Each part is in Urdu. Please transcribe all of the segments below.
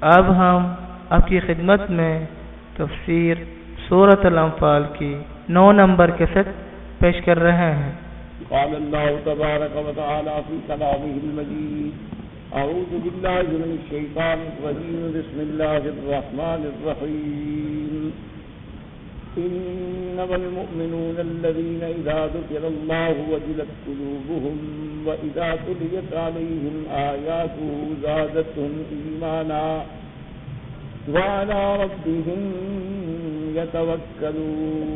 اب ہم آپ کی خدمت میں تفسیر سورۃ الانفال کی 9 نمبر کیسٹ پیش کر رہے ہیں۔ قال اللہ تبارک و تعالی فی کلامہ المجید اعوذ باللہ من الشیطان الرجیم بسم اللہ الرحمن الرحیم انما المؤمنون الذین اذا ذکر اللہ وجلت قلوبهم واذا تلیت علیہم آیاته زادتهم ایمانا وعلى ربهم يتوكلون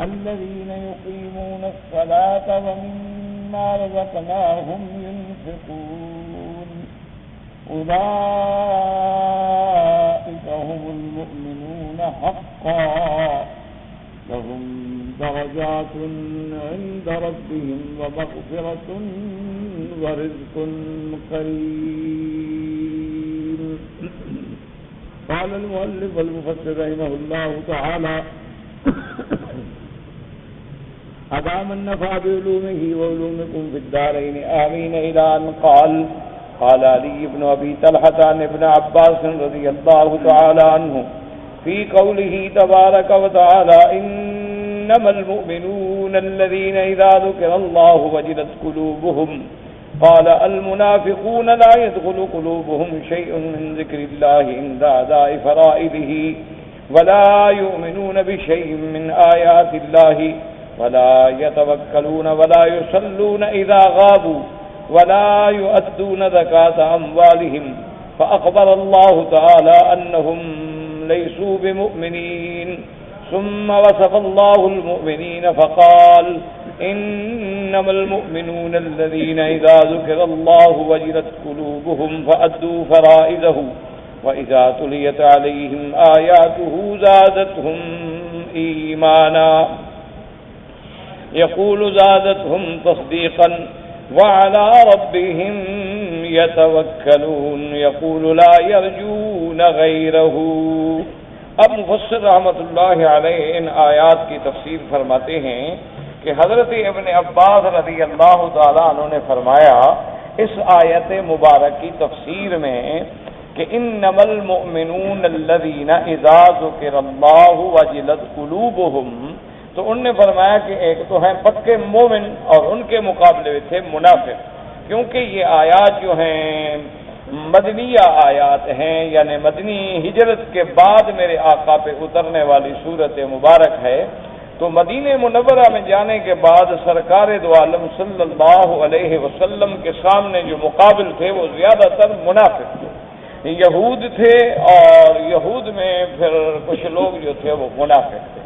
الذين يقيمون الصلاة ومما رزقناهم ينفقون أولئك هم المؤمنون حقا لهم درجات عند ربهم ومغفرة ورزق كريم قال المؤلف والمفسر رحمه الله تعالى أدام النفع بعلومه وعلومكم في الدارين آمين إلى أن قال علي بن أبي طلحة عن ابن عباس رضي الله تعالى عنه في قوله تبارك وتعالى إنما المؤمنون الذين إذا ذكر الله وجلت قلوبهم قال المنافقون لا يدخل قلوبهم شيء من ذكر الله عند أداء فرائضه ولا يؤمنون بشيء من آيات الله ولا يتوكلون ولا يصلون إذا غابوا ولا يؤدون زكاة أموالهم فأخبر الله تعالى أنهم ليسوا بمؤمنين ثم وصف الله المؤمنين فقال إنما المؤمنون الذين إذا ذكر الله وجلت قلوبهم فأدوا فرائضه وإذا تليت عليهم آياته زادتهم إيمانا يقول زادتهم تصديقا وعلى ربهم يتوكلون يقول لا يرجون غيره۔ اب مفسر رحمۃ اللہ علیہ ان آیات کی تفسیر فرماتے ہیں کہ حضرت ابن عباس رضی اللہ تعالیٰ عنہ نے فرمایا اس آیت مبارک کی تفسیر میں کہ انما المؤمنون الذین اذا ذکر اللہ وجلت قلوبهم، تو ان نے فرمایا کہ ایک تو ہیں پکے مومن اور ان کے مقابلے میں تھے منافق، کیونکہ یہ آیات جو ہیں مدنیہ آیات ہیں، یعنی مدنی ہجرت کے بعد میرے آقا پہ اترنے والی صورت مبارک ہے۔ تو مدینہ منورہ میں جانے کے بعد سرکار دو عالم صلی اللہ علیہ وسلم کے سامنے جو مقابل تھے وہ زیادہ تر منافق تھے، یہود تھے، اور یہود میں پھر کچھ لوگ جو تھے وہ منافق تھے۔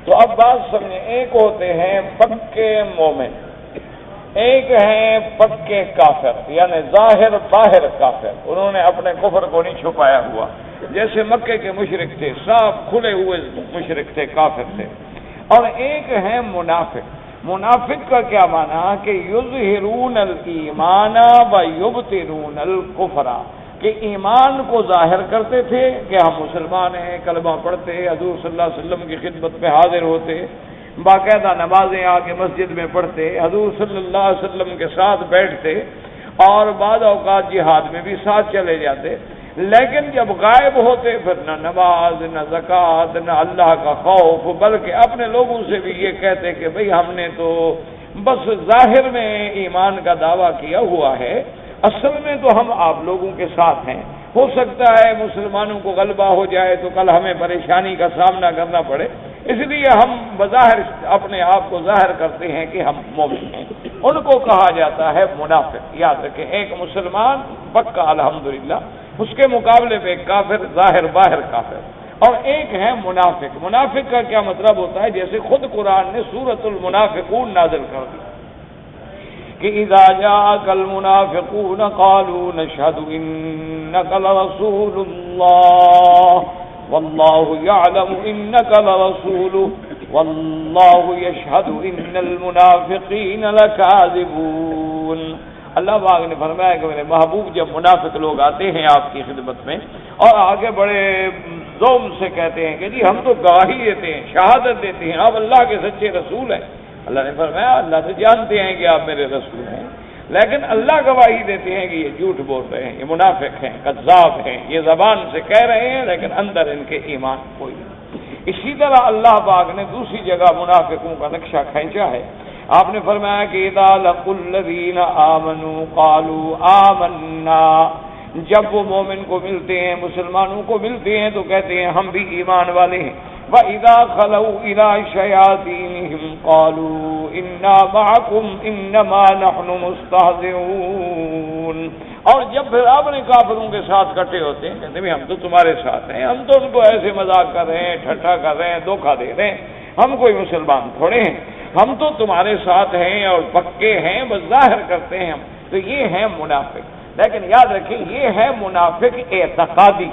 تو اب بات سمجھیں، ایک ہوتے ہیں پکے مومن، ایک ہیں پکے کافر، یعنی ظاہر باہر کافر، انہوں نے اپنے کفر کو نہیں چھپایا ہوا، جیسے مکے کے مشرک تھے، صاف کھلے ہوئے مشرک تھے، کافر تھے۔ اور ایک ہیں منافق۔ منافق کا کیا معنی کہ یظہرون الایمان و یبطنون الکفر، کہ ایمان کو ظاہر کرتے تھے کہ ہم مسلمان ہیں، کلمہ پڑھتے، حضور صلی اللہ علیہ وسلم کی خدمت میں حاضر ہوتے، باقاعدہ نمازیں آ کے مسجد میں پڑھتے، حضور صلی اللہ علیہ وسلم کے ساتھ بیٹھتے، اور بعض اوقات جہاد میں بھی ساتھ چلے جاتے، لیکن جب غائب ہوتے پھر نہ نماز، نہ زکوٰۃ، نہ اللہ کا خوف، بلکہ اپنے لوگوں سے بھی یہ کہتے کہ بھئی ہم نے تو بس ظاہر میں ایمان کا دعویٰ کیا ہوا ہے، اصل میں تو ہم آپ لوگوں کے ساتھ ہیں، ہو سکتا ہے مسلمانوں کو غلبہ ہو جائے تو کل ہمیں پریشانی کا سامنا کرنا پڑے، اس لیے ہم بظاہر اپنے آپ کو ظاہر کرتے ہیں کہ ہم مومن ہیں۔ ان کو کہا جاتا ہے منافق۔ یاد رکھیں، ایک مسلمان پکا الحمدللہ، اس کے مقابلے میں ایک کافر، ظاہر باہر کافر، اور ایک ہے منافق۔ منافق کا کیا مطلب ہوتا ہے؟ جیسے خود قرآن نے سورۃ المنافقون نازل کر دی کہ اذا جاءك المنافقون قالوا نشهد انك لرسول الله والله يعلم انك لرسوله والله يشهد ان المنافقين لكاذبون۔ اللہ پاک نے فرمایا کہ میرے محبوب جب منافق لوگ آتے ہیں آپ کی خدمت میں اور آگے بڑے ذوم سے کہتے ہیں کہ جی ہم تو گواہی دیتے ہیں، شہادت دیتے ہیں آپ اللہ کے سچے رسول ہیں، اللہ نے فرمایا اللہ سے جانتے ہیں کہ آپ میرے رسول ہیں، لیکن اللہ گواہی دیتے ہیں کہ یہ جھوٹ بول رہے ہیں، یہ منافق ہیں، کذاب ہیں، یہ زبان سے کہہ رہے ہیں لیکن اندر ان کے ایمان کوئی نہیں۔ اسی طرح اللہ پاک نے دوسری جگہ منافقوں کا نقشہ کھینچا ہے۔ آپ نے فرمایا کہ اذا لقوا الذین آمنوا قالوا آمنا، جب وہ مومن کو ملتے ہیں، مسلمانوں کو ملتے ہیں تو کہتے ہیں ہم بھی ایمان والے ہیں۔ وَإِذَا خَلَوْا إِلَىٰ شَيَاطِينِهِمْ قَالُوا إِنَّا مَعَكُمْ إِنَّمَا نَحْنُ مُسْتَهْزِئُونَ، اور جب پھر اپنے کافروں کے ساتھ کٹے ہوتے ہیں کہتے ہیں ہم تو تمہارے ساتھ ہیں، ہم تو ان کو ایسے مذاق کر رہے ہیں، ٹھٹھا کر رہے ہیں، دھوکہ دے رہے ہیں، ہم کوئی مسلمان تھوڑے ہیں، ہم تو تمہارے ساتھ ہیں اور پکے ہیں، بس ظاہر کرتے ہیں ہم۔ تو یہ ہے منافق۔ لیکن یاد رکھیں یہ ہے منافق اعتقادی۔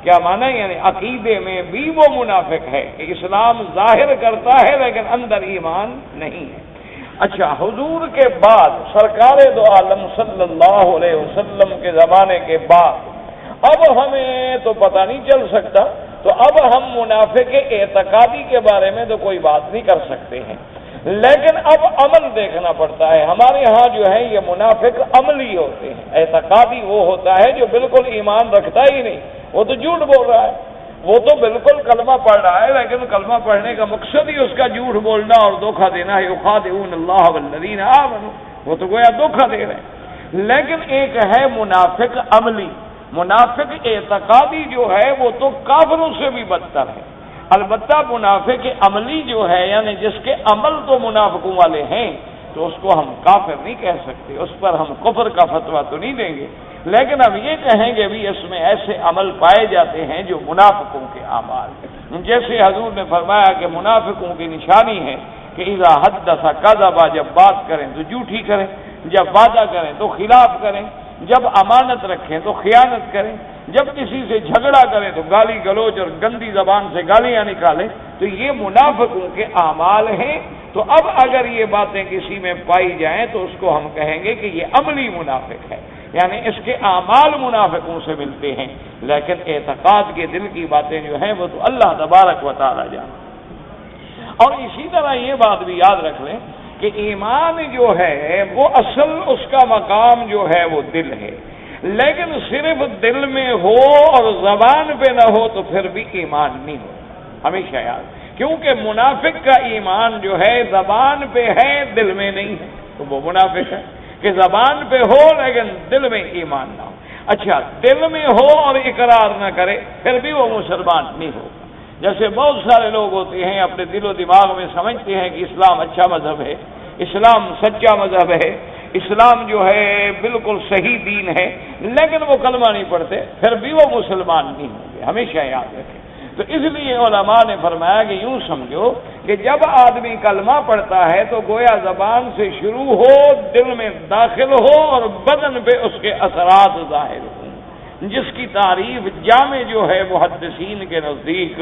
کیا معنی؟ یعنی عقیدے میں بھی وہ منافق ہے کہ اسلام ظاہر کرتا ہے لیکن اندر ایمان نہیں ہے۔ اچھا، حضور کے بعد سرکار دو عالم صلی اللہ علیہ وسلم کے زمانے کے بعد اب ہمیں تو پتہ نہیں چل سکتا، تو اب ہم منافق اعتقادی کے بارے میں تو کوئی بات نہیں کر سکتے ہیں، لیکن اب عمل دیکھنا پڑتا ہے۔ ہمارے ہاں جو ہے یہ منافق عملی ہوتے ہیں، اعتقادی وہ ہوتا ہے جو بالکل ایمان رکھتا ہی نہیں، وہ تو جھوٹ بول رہا ہے، وہ تو بالکل کلمہ پڑھ رہا ہے لیکن کلمہ پڑھنے کا مقصد ہی اس کا جھوٹ بولنا اور دھوکہ دینا ہے۔ یخادعون اللہ والذین آمنوا، وہ تو گویا دھوکہ دے رہے ہیں۔ لیکن ایک ہے منافق عملی، منافق اعتقادی جو ہے وہ تو کافروں سے بھی بدتر ہے۔ البتہ منافق عملی جو ہے یعنی جس کے عمل تو منافقوں والے ہیں تو اس کو ہم کافر نہیں کہہ سکتے، اس پر ہم کفر کا فتویٰ تو نہیں دیں گے، لیکن اب یہ کہیں گے بھی اس میں ایسے عمل پائے جاتے ہیں جو منافقوں کے اعمال ہیں۔ جیسے حضور نے فرمایا کہ منافقوں کی نشانی ہے کہ اذا حدث کذب، جب بات کریں تو جھوٹی کریں، جب وعدہ کریں تو خلاف کریں، جب امانت رکھیں تو خیانت کریں، جب کسی سے جھگڑا کریں تو گالی گلوچ اور گندی زبان سے گالیاں نکالیں، تو یہ منافقوں کے اعمال ہیں۔ تو اب اگر یہ باتیں کسی میں پائی جائیں تو اس کو ہم کہیں گے کہ یہ عملی منافق ہے، یعنی اس کے اعمال منافقوں سے ملتے ہیں، لیکن اعتقاد کے دل کی باتیں جو ہیں وہ تو اللہ تبارک و تعالی جانے۔ اور اسی طرح یہ بات بھی یاد رکھ لیں کہ ایمان جو ہے وہ اصل اس کا مقام جو ہے وہ دل ہے، لیکن صرف دل میں ہو اور زبان پہ نہ ہو تو پھر بھی ایمان نہیں ہو، ہمیشہ یاد، کیونکہ منافق کا ایمان جو ہے زبان پہ ہے دل میں نہیں ہے، تو وہ منافق ہے کہ زبان پہ ہو لیکن دل میں ایمان نہ ہو۔ اچھا، دل میں ہو اور اقرار نہ کرے پھر بھی وہ مسلمان نہیں ہوگا۔ جیسے بہت سارے لوگ ہوتے ہیں اپنے دل و دماغ میں سمجھتے ہیں کہ اسلام اچھا مذہب ہے، اسلام سچا مذہب ہے، اسلام جو ہے بالکل صحیح دین ہے، لیکن وہ کلمہ نہیں پڑھتے پھر بھی وہ مسلمان نہیں ہوں گے، ہمیشہ یاد رکھیں۔ تو اس لیے علماء نے فرمایا کہ یوں سمجھو کہ جب آدمی کلمہ پڑھتا ہے تو گویا زبان سے شروع ہو، دل میں داخل ہو اور بدن پہ اس کے اثرات ظاہر ہوں، جس کی تعریف جامع جو ہے محدثین کے نزدیک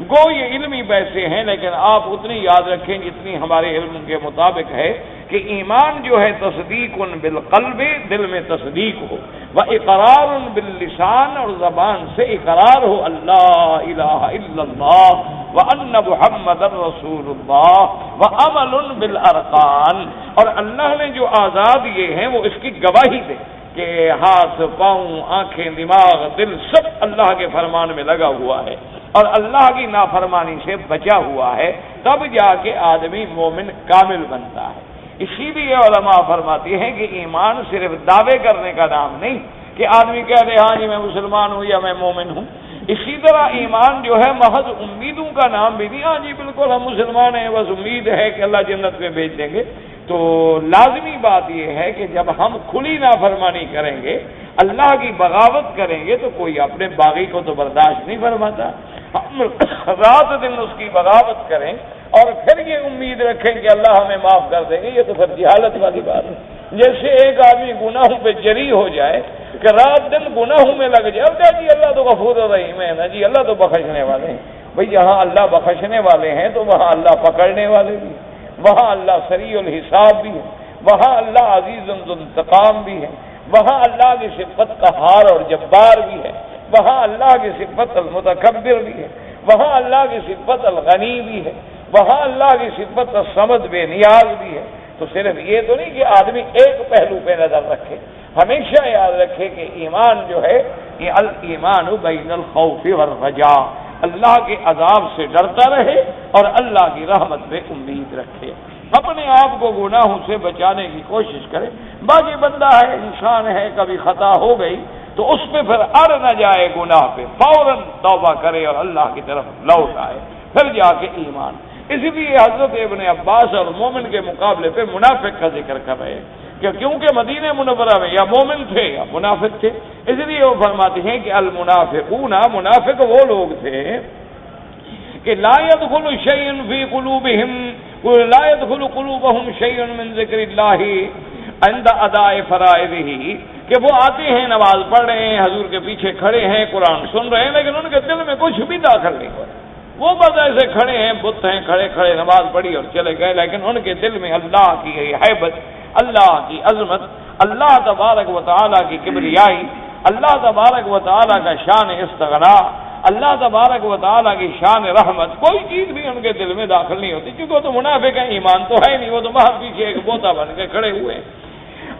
گو یہ علمی بحثیں ہیں، لیکن آپ اتنی یاد رکھیں جتنی ہمارے علم کے مطابق ہے کہ ایمان جو ہے تصدیق بالقلب، دل میں تصدیق ہو، واقرار باللسان، اور زبان سے اقرار ہو اللہ الہ الا اللہ وان محمد رسول اللہ، وعمل بالارکان، اور اللہ نے جو آزاد یہ ہیں وہ اس کی گواہی دے کہ ہاتھ، پاؤں، آنکھیں، دماغ، دل سب اللہ کے فرمان میں لگا ہوا ہے اور اللہ کی نافرمانی سے بچا ہوا ہے، تب جا کے آدمی مومن کامل بنتا ہے۔ اسی لیے علماء فرماتے ہیں کہ ایمان صرف دعوے کرنے کا نام نہیں کہ آدمی کہہ دے ہاں جی میں مسلمان ہوں یا میں مومن ہوں۔ اسی طرح ایمان جو ہے محض امیدوں کا نام بھی نہیں، ہاں جی بالکل ہم مسلمان ہیں، بس امید ہے کہ اللہ جنت میں بھیج دیں گے۔ تو لازمی بات یہ ہے کہ جب ہم کھلی نافرمانی کریں گے، اللہ کی بغاوت کریں گے، تو کوئی اپنے باغی کو تو برداشت نہیں فرماتا، ہم رات دن اس کی بغاوت کریں اور پھر یہ امید رکھیں کہ اللہ ہمیں معاف کر دیں گے، یہ تو پھر جہالت والی بات ہے۔ جیسے ایک آدمی گناہوں پہ جری ہو جائے کہ رات دن گناہوں میں لگ جائے، اب جی اللہ تو غفور الرحیم ہے نا جی، اللہ تو بخشنے والے ہیں، بھئی جہاں اللہ بخشنے والے ہیں تو وہاں اللہ پکڑنے والے بھی ہیں، وہاں اللہ سریع الحساب بھی ہے، وہاں اللہ عزیز ذو انتقام بھی ہے، وہاں اللہ کی صفت قہار اور جبار بھی ہے، وہاں اللہ کی صفت المتکبر بھی ہے، وہاں اللہ کی صفت الغنی بھی ہے، وہاں اللہ کی صفت الصمد بے نیاز بھی ہے، تو صرف یہ تو نہیں کہ آدمی ایک پہلو پہ نظر رکھے، ہمیشہ یاد رکھے کہ ایمان جو ہے یہ الایمان بین الخوف والرجاء، اللہ کے عذاب سے ڈرتا رہے اور اللہ کی رحمت پہ امید رکھے، اپنے آپ کو گناہوں سے بچانے کی کوشش کرے۔ باقی بندہ ہے، انسان ہے، کبھی خطا ہو گئی تو اس پہ پھر اڑ نہ جائے گناہ پہ، فوراً توبہ کرے اور اللہ کی طرف لوٹ آئے، پھر جا کے ایمان۔ اسی لیے حضرت ابن عباس اور مومن کے مقابلے پہ منافق کا ذکر کر رہے ہیں کہ کیونکہ مدینہ منورہ میں یا مومن تھے یا منافق تھے، اس لیے وہ فرماتے ہیں کہ المنافقون، منافق وہ لوگ تھے کہ لا يدخل شيء في قلوبهم، لا يدخل قلوبهم شيء من ذکر اللہ عند اداء فرائضه، کہ وہ آتے ہیں، نماز پڑھ رہے ہیں، حضور کے پیچھے کھڑے ہیں، قرآن سن رہے ہیں، لیکن ان کے دل میں کچھ بھی داخل نہیں ہو رہا، وہ بس ایسے کھڑے ہیں، بت ہیں، کھڑے کھڑے نماز پڑھی اور چلے گئے، لیکن ان کے دل میں اللہ کی ہیبت، اللہ کی عظمت، اللہ تبارک و تعالیٰ کی کبریائی، اللہ تبارک و تعالیٰ کا شان استغنا، اللہ تبارک و تعالیٰ کی شان رحمت، کوئی چیز بھی ان کے دل میں داخل نہیں ہوتی، کیونکہ وہ تو منافق ہیں، ایمان تو ہے نہیں، وہ تو باہر پیچھے ایک بوتا بن کے کھڑے ہوئے ہیں۔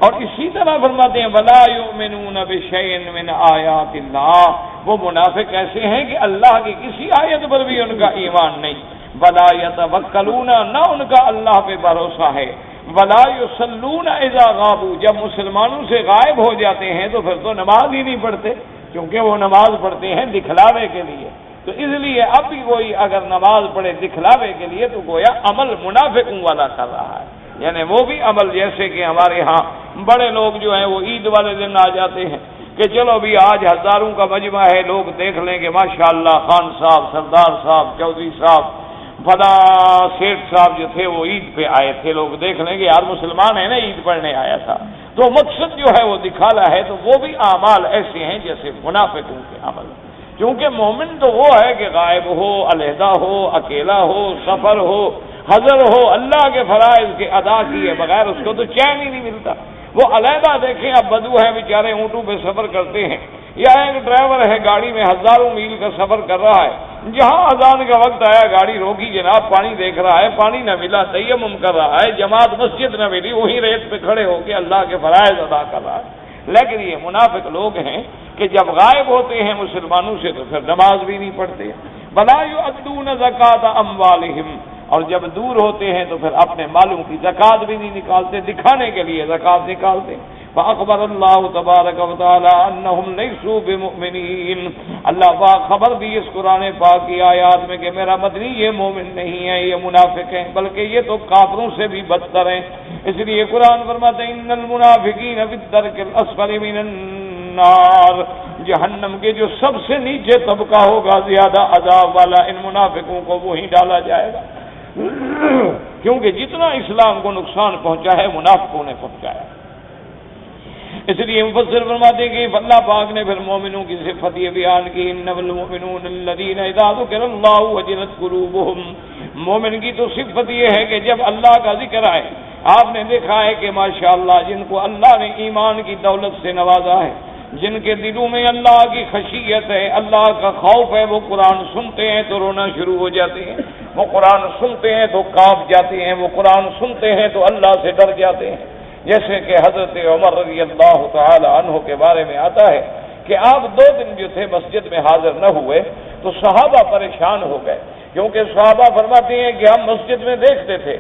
اور اسی طرح فرماتے ہیں وَلَا يُؤْمِنُونَ بِشَيْءٍ مِّنْ آيَاتِ اللَّهِ، وہ منافق ایسے ہیں کہ اللہ کی کسی آیت پر بھی ان کا ایمان نہیں، وَلَا يَتَوَكَّلُونَ، نہ ان کا اللہ پہ بھروسہ ہے، وَلَا يُصَلُّونَ إِذَا غَابُوا، جب مسلمانوں سے غائب ہو جاتے ہیں تو پھر تو نماز ہی نہیں پڑھتے، کیونکہ وہ نماز پڑھتے ہیں دکھلاوے کے لیے، تو اس لیے اب بھی کوئی اگر نماز پڑھے دکھلاوے کے لیے تو گویا عمل منافقوں والا کر رہا ہے، یعنی وہ بھی عمل جیسے کہ ہمارے ہاں بڑے لوگ جو ہیں وہ عید والے دن آ جاتے ہیں کہ چلو بھی آج ہزاروں کا مجمع ہے، لوگ دیکھ لیں کہ ماشاءاللہ خان صاحب، سردار صاحب، چودھری صاحب، فلاں سیٹھ صاحب جو تھے وہ عید پہ آئے تھے، لوگ دیکھ لیں کہ یار مسلمان ہے نا، عید پڑھنے آیا تھا، تو مقصد جو ہے وہ دکھانا ہے، تو وہ بھی اعمال ایسے ہیں جیسے منافقوں کے عمل، کیونکہ مومن تو وہ ہے کہ غائب ہو، علیحدہ ہو، اکیلا ہو، سفر ہو، حضر ہو، اللہ کے فرائض کے ادا کیے بغیر اس کو تو چین ہی نہیں ملتا، وہ علیحدہ دیکھیں، اب بدو ہیں بیچارے اونٹوں پہ سفر کرتے ہیں، یا ایک ڈرائیور ہے گاڑی میں ہزاروں میل کا سفر کر رہا ہے، جہاں اذان کا وقت آیا گاڑی روکی، جناب پانی دیکھ رہا ہے، پانی نہ ملا، تیمم کر رہا ہے، جماعت مسجد نہ ملی، وہیں ریت پہ کھڑے ہو کے اللہ کے فرائض ادا کر رہا ہے، لیکن یہ منافق لوگ ہیں کہ جب غائب ہوتے ہیں مسلمانوں سے تو پھر نماز بھی نہیں پڑھتے، وَلَا يُؤَدُّونَ زَكَاةَ أَمْوَالِهِمْ، اور جب دور ہوتے ہیں تو پھر اپنے مالوں کی زکات بھی نہیں نکالتے، دکھانے کے لیے زکات نکالتے۔ فَأَخْبَرَ اللَّهُ تَبَارَكَ وَتَعَالَىٰ أَنَّهُمْ لَيْسُوا بِمُؤْمِنِينَ، اللہ پاک خبر دی اس قرآن پاک کی آیات میں کہ میرا مدنی یہ مومن نہیں ہے، یہ منافق ہیں، بلکہ یہ تو کافروں سے بھی بدتر ہیں، اس لیے قرآن فرماتے ہیں إِنَّ الْمُنَافِقِينَ فِي الدَّرْكِ الْأَسْفَلِ مِنَ النَّارِ، جہنم کے جو سب سے نیچے طبقہ ہوگا زیادہ عذاب والا، ان منافقوں کو وہیں ڈالا جائے گا، کیونکہ جتنا اسلام کو نقصان پہنچا ہے منافقوں نے پہنچایا۔ اس لیے مفسر فرماتے ہیں کہ اللہ پاک نے پھر مومنوں کی صفت یہ بیان کی، انما المؤمنون الذین اذا ذکر اللہ وجلت قلوبهم، مومن کی تو صفت یہ ہے کہ جب اللہ کا ذکر آئے، آپ نے دیکھا ہے کہ ماشاءاللہ جن کو اللہ نے ایمان کی دولت سے نوازا ہے، جن کے دلوں میں اللہ کی خشیت ہے، اللہ کا خوف ہے، وہ قرآن سنتے ہیں تو رونا شروع ہو جاتے ہیں، وہ قرآن سنتے ہیں تو کانپ جاتے ہیں، وہ قرآن سنتے ہیں تو اللہ سے ڈر جاتے ہیں، جیسے کہ حضرت عمر رضی اللہ تعالی عنہ کے بارے میں آتا ہے کہ آپ 2 دن جو تھے مسجد میں حاضر نہ ہوئے تو صحابہ پریشان ہو گئے، کیونکہ صحابہ فرماتے ہیں کہ ہم مسجد میں دیکھتے تھے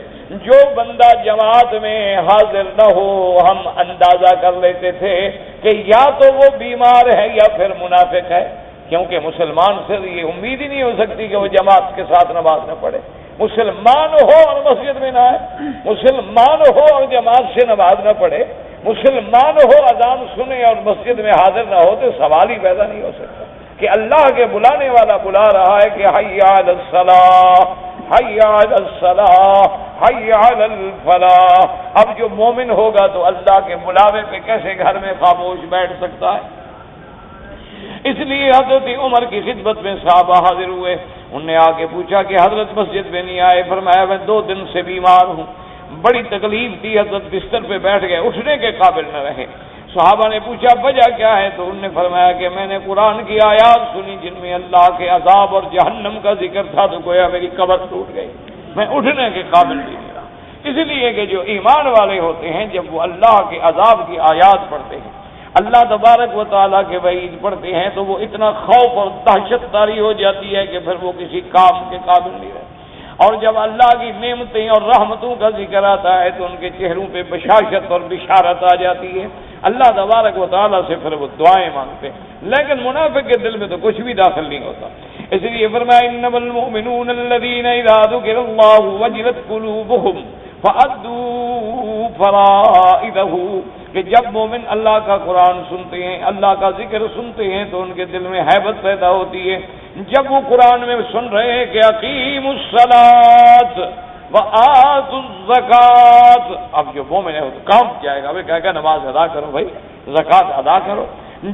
جو بندہ جماعت میں حاضر نہ ہو ہم اندازہ کر لیتے تھے کہ یا تو وہ بیمار ہے یا پھر منافق ہے، کیونکہ مسلمان سے یہ امید ہی نہیں ہو سکتی کہ وہ جماعت کے ساتھ نماز نہ پڑھے، مسلمان ہو اور مسجد میں نہ آئے، مسلمان ہو اور جماعت سے نماز نہ پڑھے، مسلمان ہو اذان سنے اور مسجد میں حاضر نہ ہو، تو سوال ہی پیدا نہیں ہو سکتا کہ اللہ کے بلانے والا بلا رہا ہے کہ حی علی الصلاۃ، حی علی الصلاۃ، حی علی الفلاح۔ اب جو مومن ہوگا تو اللہ کے بلاوے پہ کیسے گھر میں خاموش بیٹھ سکتا ہے؟ اس لیے حضرت عمر کی خدمت میں صحابہ حاضر ہوئے، انہوں نے آ کے پوچھا کہ حضرت مسجد میں نہیں آئے، فرمایا میں 2 دن سے بیمار ہوں، بڑی تکلیف تھی، حضرت بستر پہ بیٹھ گئے، اٹھنے کے قابل نہ رہے۔ صحابہ نے پوچھا وجہ کیا ہے، تو انہوں نے فرمایا کہ میں نے قرآن کی آیات سنی جن میں اللہ کے عذاب اور جہنم کا ذکر تھا، تو گویا میری کمر ٹوٹ گئی، میں اٹھنے کے قابل نہیں رہا۔ اس لیے کہ جو ایمان والے ہوتے ہیں جب وہ اللہ کے عذاب کی آیات پڑھتے ہیں، اللہ تبارک و تعالیٰ کے وعید پڑھتے ہیں، تو وہ اتنا خوف اور دہشت طاری ہو جاتی ہے کہ پھر وہ کسی کام کے قابل نہیں رہتے۔ اور جب اللہ کی نعمتیں اور رحمتوں کا ذکر آتا ہے تو ان کے چہروں پہ بشاشت اور بشارت آ جاتی ہے، اللہ تبارک و تعالیٰ سے پھر وہ دعائیں مانگتے ہیں، لیکن منافق کے دل میں تو کچھ بھی داخل نہیں ہوتا۔ اس لیے فرمایا انما المؤمنون الذين اذا ذكر الله وجلت قلوبهم فأدوا فرائضه، کہ جب مومن اللہ کا قرآن سنتے ہیں، اللہ کا ذکر سنتے ہیں تو ان کے دل میں ہیبت پیدا ہوتی ہے۔ جب وہ قرآن میں سن رہے ہیں کہ اقیموا الصلاۃ وآتوا الزکوٰۃ، اب جو مومن ہے وہ کام جائے گا، وہ کہے گا نماز ادا کرو بھائی، زکوٰۃ ادا کرو۔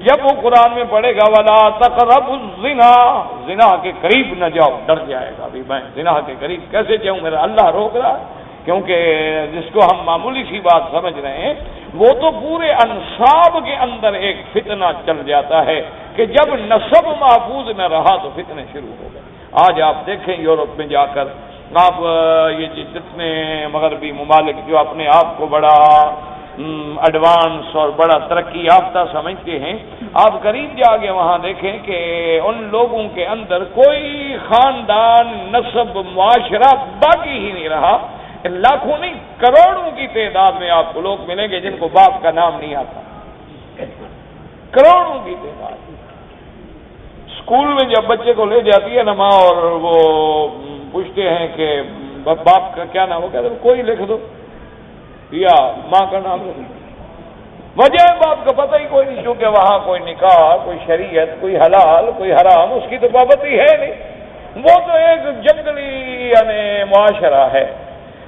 جب وہ قرآن میں پڑھے گا ولا تقربوا الزنا، زنا کے قریب نہ جاؤ، ڈر جائے گا ابھی میں زنا کے قریب کیسے جاؤں، میرا اللہ روک رہا ہے۔ کیونکہ جس کو ہم معمولی سی بات سمجھ رہے ہیں وہ تو پورے انصاب کے اندر ایک فتنہ چل جاتا ہے کہ جب نسب محفوظ نہ رہا تو فتنے شروع ہو گئے۔ آج آپ دیکھیں یورپ میں جا کر، آپ یہ جتنے مغربی ممالک جو اپنے آپ کو بڑا ایڈوانس اور بڑا ترقی یافتہ سمجھتے ہیں، آپ قریب جا کے وہاں دیکھیں کہ ان لوگوں کے اندر کوئی خاندان، نسب، معاشرہ باقی ہی نہیں رہا۔ لاکھوں نہیں کروڑوں کی تعداد میں آپ کو لوگ ملیں گے جن کو باپ کا نام نہیں آتا، کروڑوں کی تعداد۔ اسکول میں جب بچے کو لے جاتی ہے نا ماں اور وہ پوچھتے ہیں کہ باپ کا کیا نام ہو، کہتے ہیں کوئی لکھ دو یا ماں کا نام لکھ دو۔ وجہ باپ کا پتہ ہی کوئی نہیں، چونکہ وہاں کوئی نکاح، کوئی شریعت، کوئی حلال، کوئی حرام، اس کی تو پابندی ہے نہیں۔ وہ تو ایک جنگلی یعنی معاشرہ ہے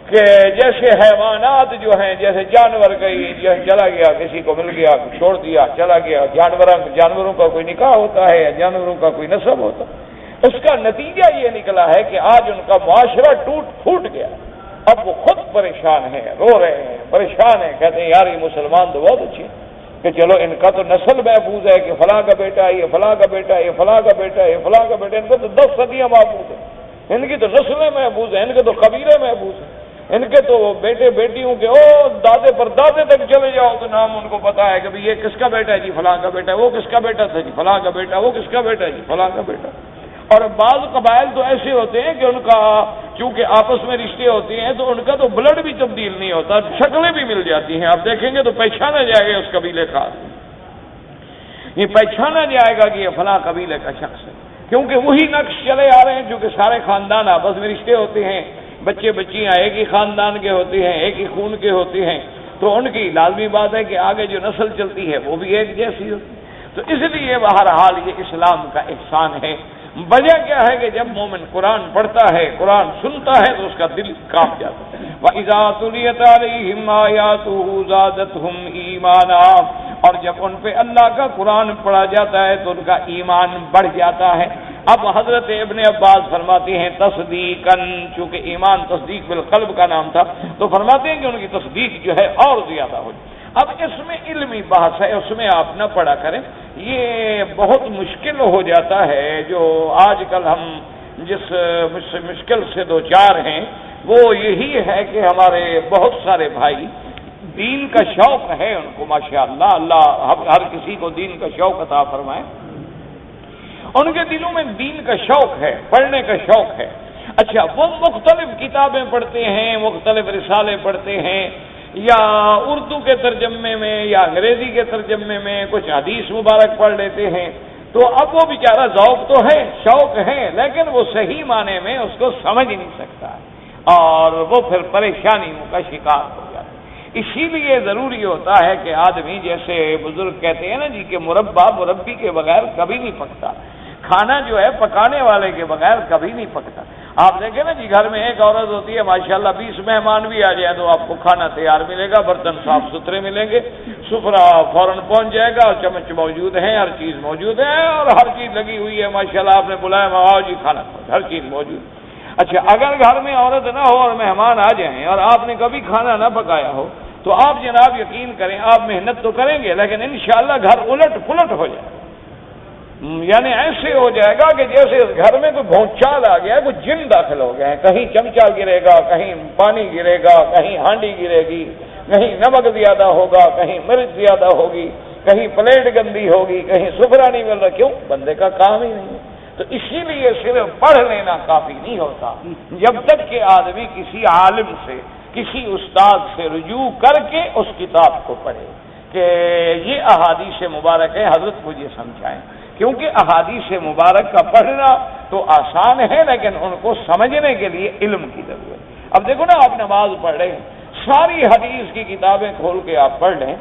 کہ جیسے حیوانات جو ہیں، جیسے جانور کہیں چلا گیا، کسی کو مل گیا، چھوڑ دیا، چلا گیا۔ جانوروں کا کوئی نکاح ہوتا ہے یا جانوروں کا کوئی نسب ہوتا ہے۔ اس کا نتیجہ یہ نکلا ہے کہ آج ان کا معاشرہ ٹوٹ پھوٹ گیا۔ اب وہ خود پریشان ہیں، رو رہے ہیں، پریشان ہیں، کہتے ہیں یار یہ مسلمان تو بہت اچھے ہیں کہ چلو ان کا تو نسل محفوظ ہے کہ فلاں کا بیٹا ہے، یہ فلاں کا بیٹا ہے، یہ فلاں کا بیٹا ہے، یہ فلاں کا بیٹا ہے، ان کو تو 10 صدیاں محفوظ ہیں، ان کی تو نسلیں محفوظ ہیں، ان کے تو قبیلے محفوظ ہیں، ان کے تو بیٹے بیٹیوں کے دادے پر دادے تک چلے جاؤ تو نام ان کو پتا ہے کہ بھئی یہ کس کا بیٹا ہے جی فلاں کا بیٹا ہے، وہ کس کا بیٹا تھا جی فلاں کا بیٹا، وہ کس کا بیٹا ہے جی فلاں کا بیٹا۔ اور بعض قبائل تو ایسے ہوتے ہیں کہ ان کا چونکہ آپس میں رشتے ہوتے ہیں تو ان کا تو بلڈ بھی تبدیل نہیں ہوتا، شکلیں بھی مل جاتی ہیں، آپ دیکھیں گے تو پہچانا جائے گا اس قبیلے کا، یہ پہچانا جائے گا کہ یہ فلاں قبیلے کا شخص ہے، کیونکہ وہی نقش چلے آ رہے ہیں، چونکہ سارے خاندان آپس میں رشتے ہوتے ہیں، بچے بچیاں ایک ہی خاندان کے ہوتے ہیں، ایک ہی خون کے ہوتے ہیں، تو ان کی لازمی بات ہے کہ آگے جو نسل چلتی ہے وہ بھی ایک جیسی ہوتی ہے۔ تو اس لیے بہرحال یہ اسلام کا احسان ہے۔ وجہ کیا ہے کہ جب مومن قرآن پڑھتا ہے، قرآن سنتا ہے تو اس کا دل کانپ جاتا ہے۔ وَإِذَا تُلِيَتْ عَلَيْهِمْ آيَاتُهُ زَادَتْهُمْ إِيمَانًا، اور جب ان پہ اللہ کا قرآن پڑھا جاتا ہے تو ان کا ایمان بڑھ جاتا ہے۔ اب حضرت ابن عباس فرماتے ہیں تصدیقاً، چونکہ ایمان تصدیق بالقلب کا نام تھا تو فرماتے ہیں کہ ان کی تصدیق جو ہے اور زیادہ ہو جائے۔ اب اس میں علمی بحث ہے، اس میں آپ نہ پڑھا کریں، یہ بہت مشکل ہو جاتا ہے۔ جو آج کل ہم جس مشکل سے دو چار ہیں وہ یہی ہے کہ ہمارے بہت سارے بھائی دین کا شوق ہے ان کو، ماشاءاللہ، اللہ ہر کسی کو دین کا شوق عطا فرمائے، ان کے دلوں میں دین کا شوق ہے، پڑھنے کا شوق ہے۔ اچھا، وہ مختلف کتابیں پڑھتے ہیں، مختلف رسالے پڑھتے ہیں، یا اردو کے ترجمے میں یا انگریزی کے ترجمے میں کچھ حدیث مبارک پڑھ لیتے ہیں، تو اب وہ بیچارہ ذوق تو ہے، شوق ہے، لیکن وہ صحیح معنی میں اس کو سمجھ نہیں سکتا اور وہ پھر پریشانیوں کا شکار ہو جاتا ہے۔ اسی لیے ضروری ہوتا ہے کہ آدمی، جیسے بزرگ کہتے ہیں نا جی کہ مربی کے بغیر کبھی نہیں پکتا، کھانا جو ہے پکانے والے کے بغیر کبھی نہیں پکتا۔ آپ دیکھیں نا جی، گھر میں ایک عورت ہوتی ہے ماشاءاللہ، 20 مہمان بھی آ جائے تو آپ کو کھانا تیار ملے گا، برتن صاف ستھرے ملیں گے، سفرہ فوراً پہنچ جائے گا، چمچ موجود ہیں، ہر چیز موجود ہے اور ہر چیز لگی ہوئی ہے ماشاءاللہ، آپ نے بلایا آؤ جی کھانا، ہر چیز موجود۔ اچھا، اگر گھر میں عورت نہ ہو اور مہمان آ جائیں اور آپ نے کبھی کھانا نہ پکایا ہو تو آپ جناب یقین کریں، آپ محنت تو کریں گے لیکن انشاءاللہ گھر الٹ پلٹ ہو جائے، یعنی ایسے ہو جائے گا کہ جیسے اس گھر میں کوئی بھونچال آ گیا ہے، کوئی جن داخل ہو گیا ہے، کہیں چمچہ گرے گا، کہیں پانی گرے گا، کہیں ہانڈی گرے گی، کہیں نمک زیادہ ہوگا، کہیں مرچ زیادہ ہوگی، کہیں پلیٹ گندی ہوگی، کہیں سفرہ نہیں مل رہا. کیوں؟ بندے کا کام ہی نہیں ہے. تو اسی لیے صرف پڑھ لینا کافی نہیں ہوتا، جب تک کہ آدمی کسی عالم سے، کسی استاد سے رجوع کر کے اس کتاب کو پڑھے کہ یہ احادیث مبارک ہے، حضرت مجھے سمجھائیں. کیونکہ احادیث مبارک کا پڑھنا تو آسان ہے، لیکن ان کو سمجھنے کے لیے علم کی ضرورت. اب دیکھو نا، آپ نماز پڑھ رہے ہیں، ساری حدیث کی کتابیں کھول کے آپ پڑھ لیں،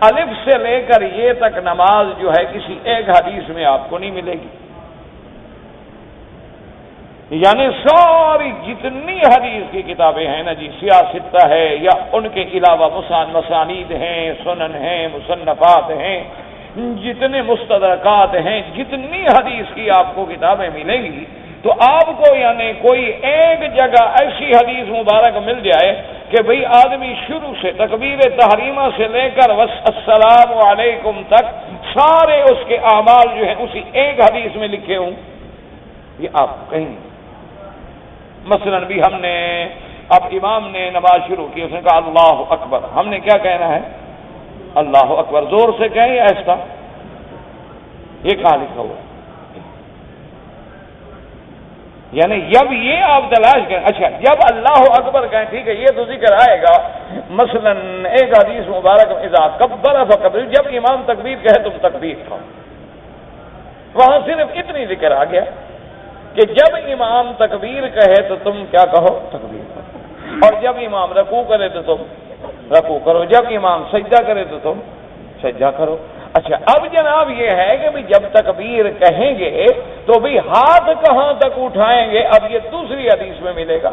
الف سے لے کر یہ تک نماز جو ہے کسی ایک حدیث میں آپ کو نہیں ملے گی. یعنی ساری جتنی حدیث کی کتابیں ہیں نا جی، سیاستہ ہے یا ان کے علاوہ مسانید ہیں، سنن ہیں، مصنفات ہیں، جتنے مستدرکات ہیں، جتنی حدیث کی آپ کو کتابیں ملیں گی، تو آپ کو یعنی کوئی ایک جگہ ایسی حدیث مبارک مل جائے کہ بھئی آدمی شروع سے تکبیر تحریمہ سے لے کر السلام علیکم تک سارے اس کے اعمال جو ہیں اسی ایک حدیث میں لکھے ہوں، یہ آپ کو کہیں نہیں. مثلا بھی ہم نے اب امام نے نماز شروع کی، اس نے کہا اللہ اکبر، ہم نے کیا کہنا ہے؟ اللہ اکبر. زور سے کہیں یا ایسا؟ یہ کہاں لکھا ہوا؟ یعنی جب یہ آپ تلاش کریں، اچھا جب اللہ اکبر کہیں ٹھیک ہے، یہ تو ذکر آئے گا. مثلا ایک حدیث مبارک اذا کبر فکبر، جب امام تکبیر کہے تم تکبیر کھاؤ، وہاں صرف اتنی ذکر آ گیا کہ جب امام تکبیر کہے تو تم کیا کہو؟ تکبیر کرو. اور جب امام رکوع کرے تو تم رکوع کرو، جب امام سجدہ کرے تو تم سجدہ کرو. اچھا اب جناب یہ ہے کہ بھی جب تکبیر کہیں گے تو بھی ہاتھ کہاں تک اٹھائیں گے؟ اب یہ دوسری حدیث میں ملے گا،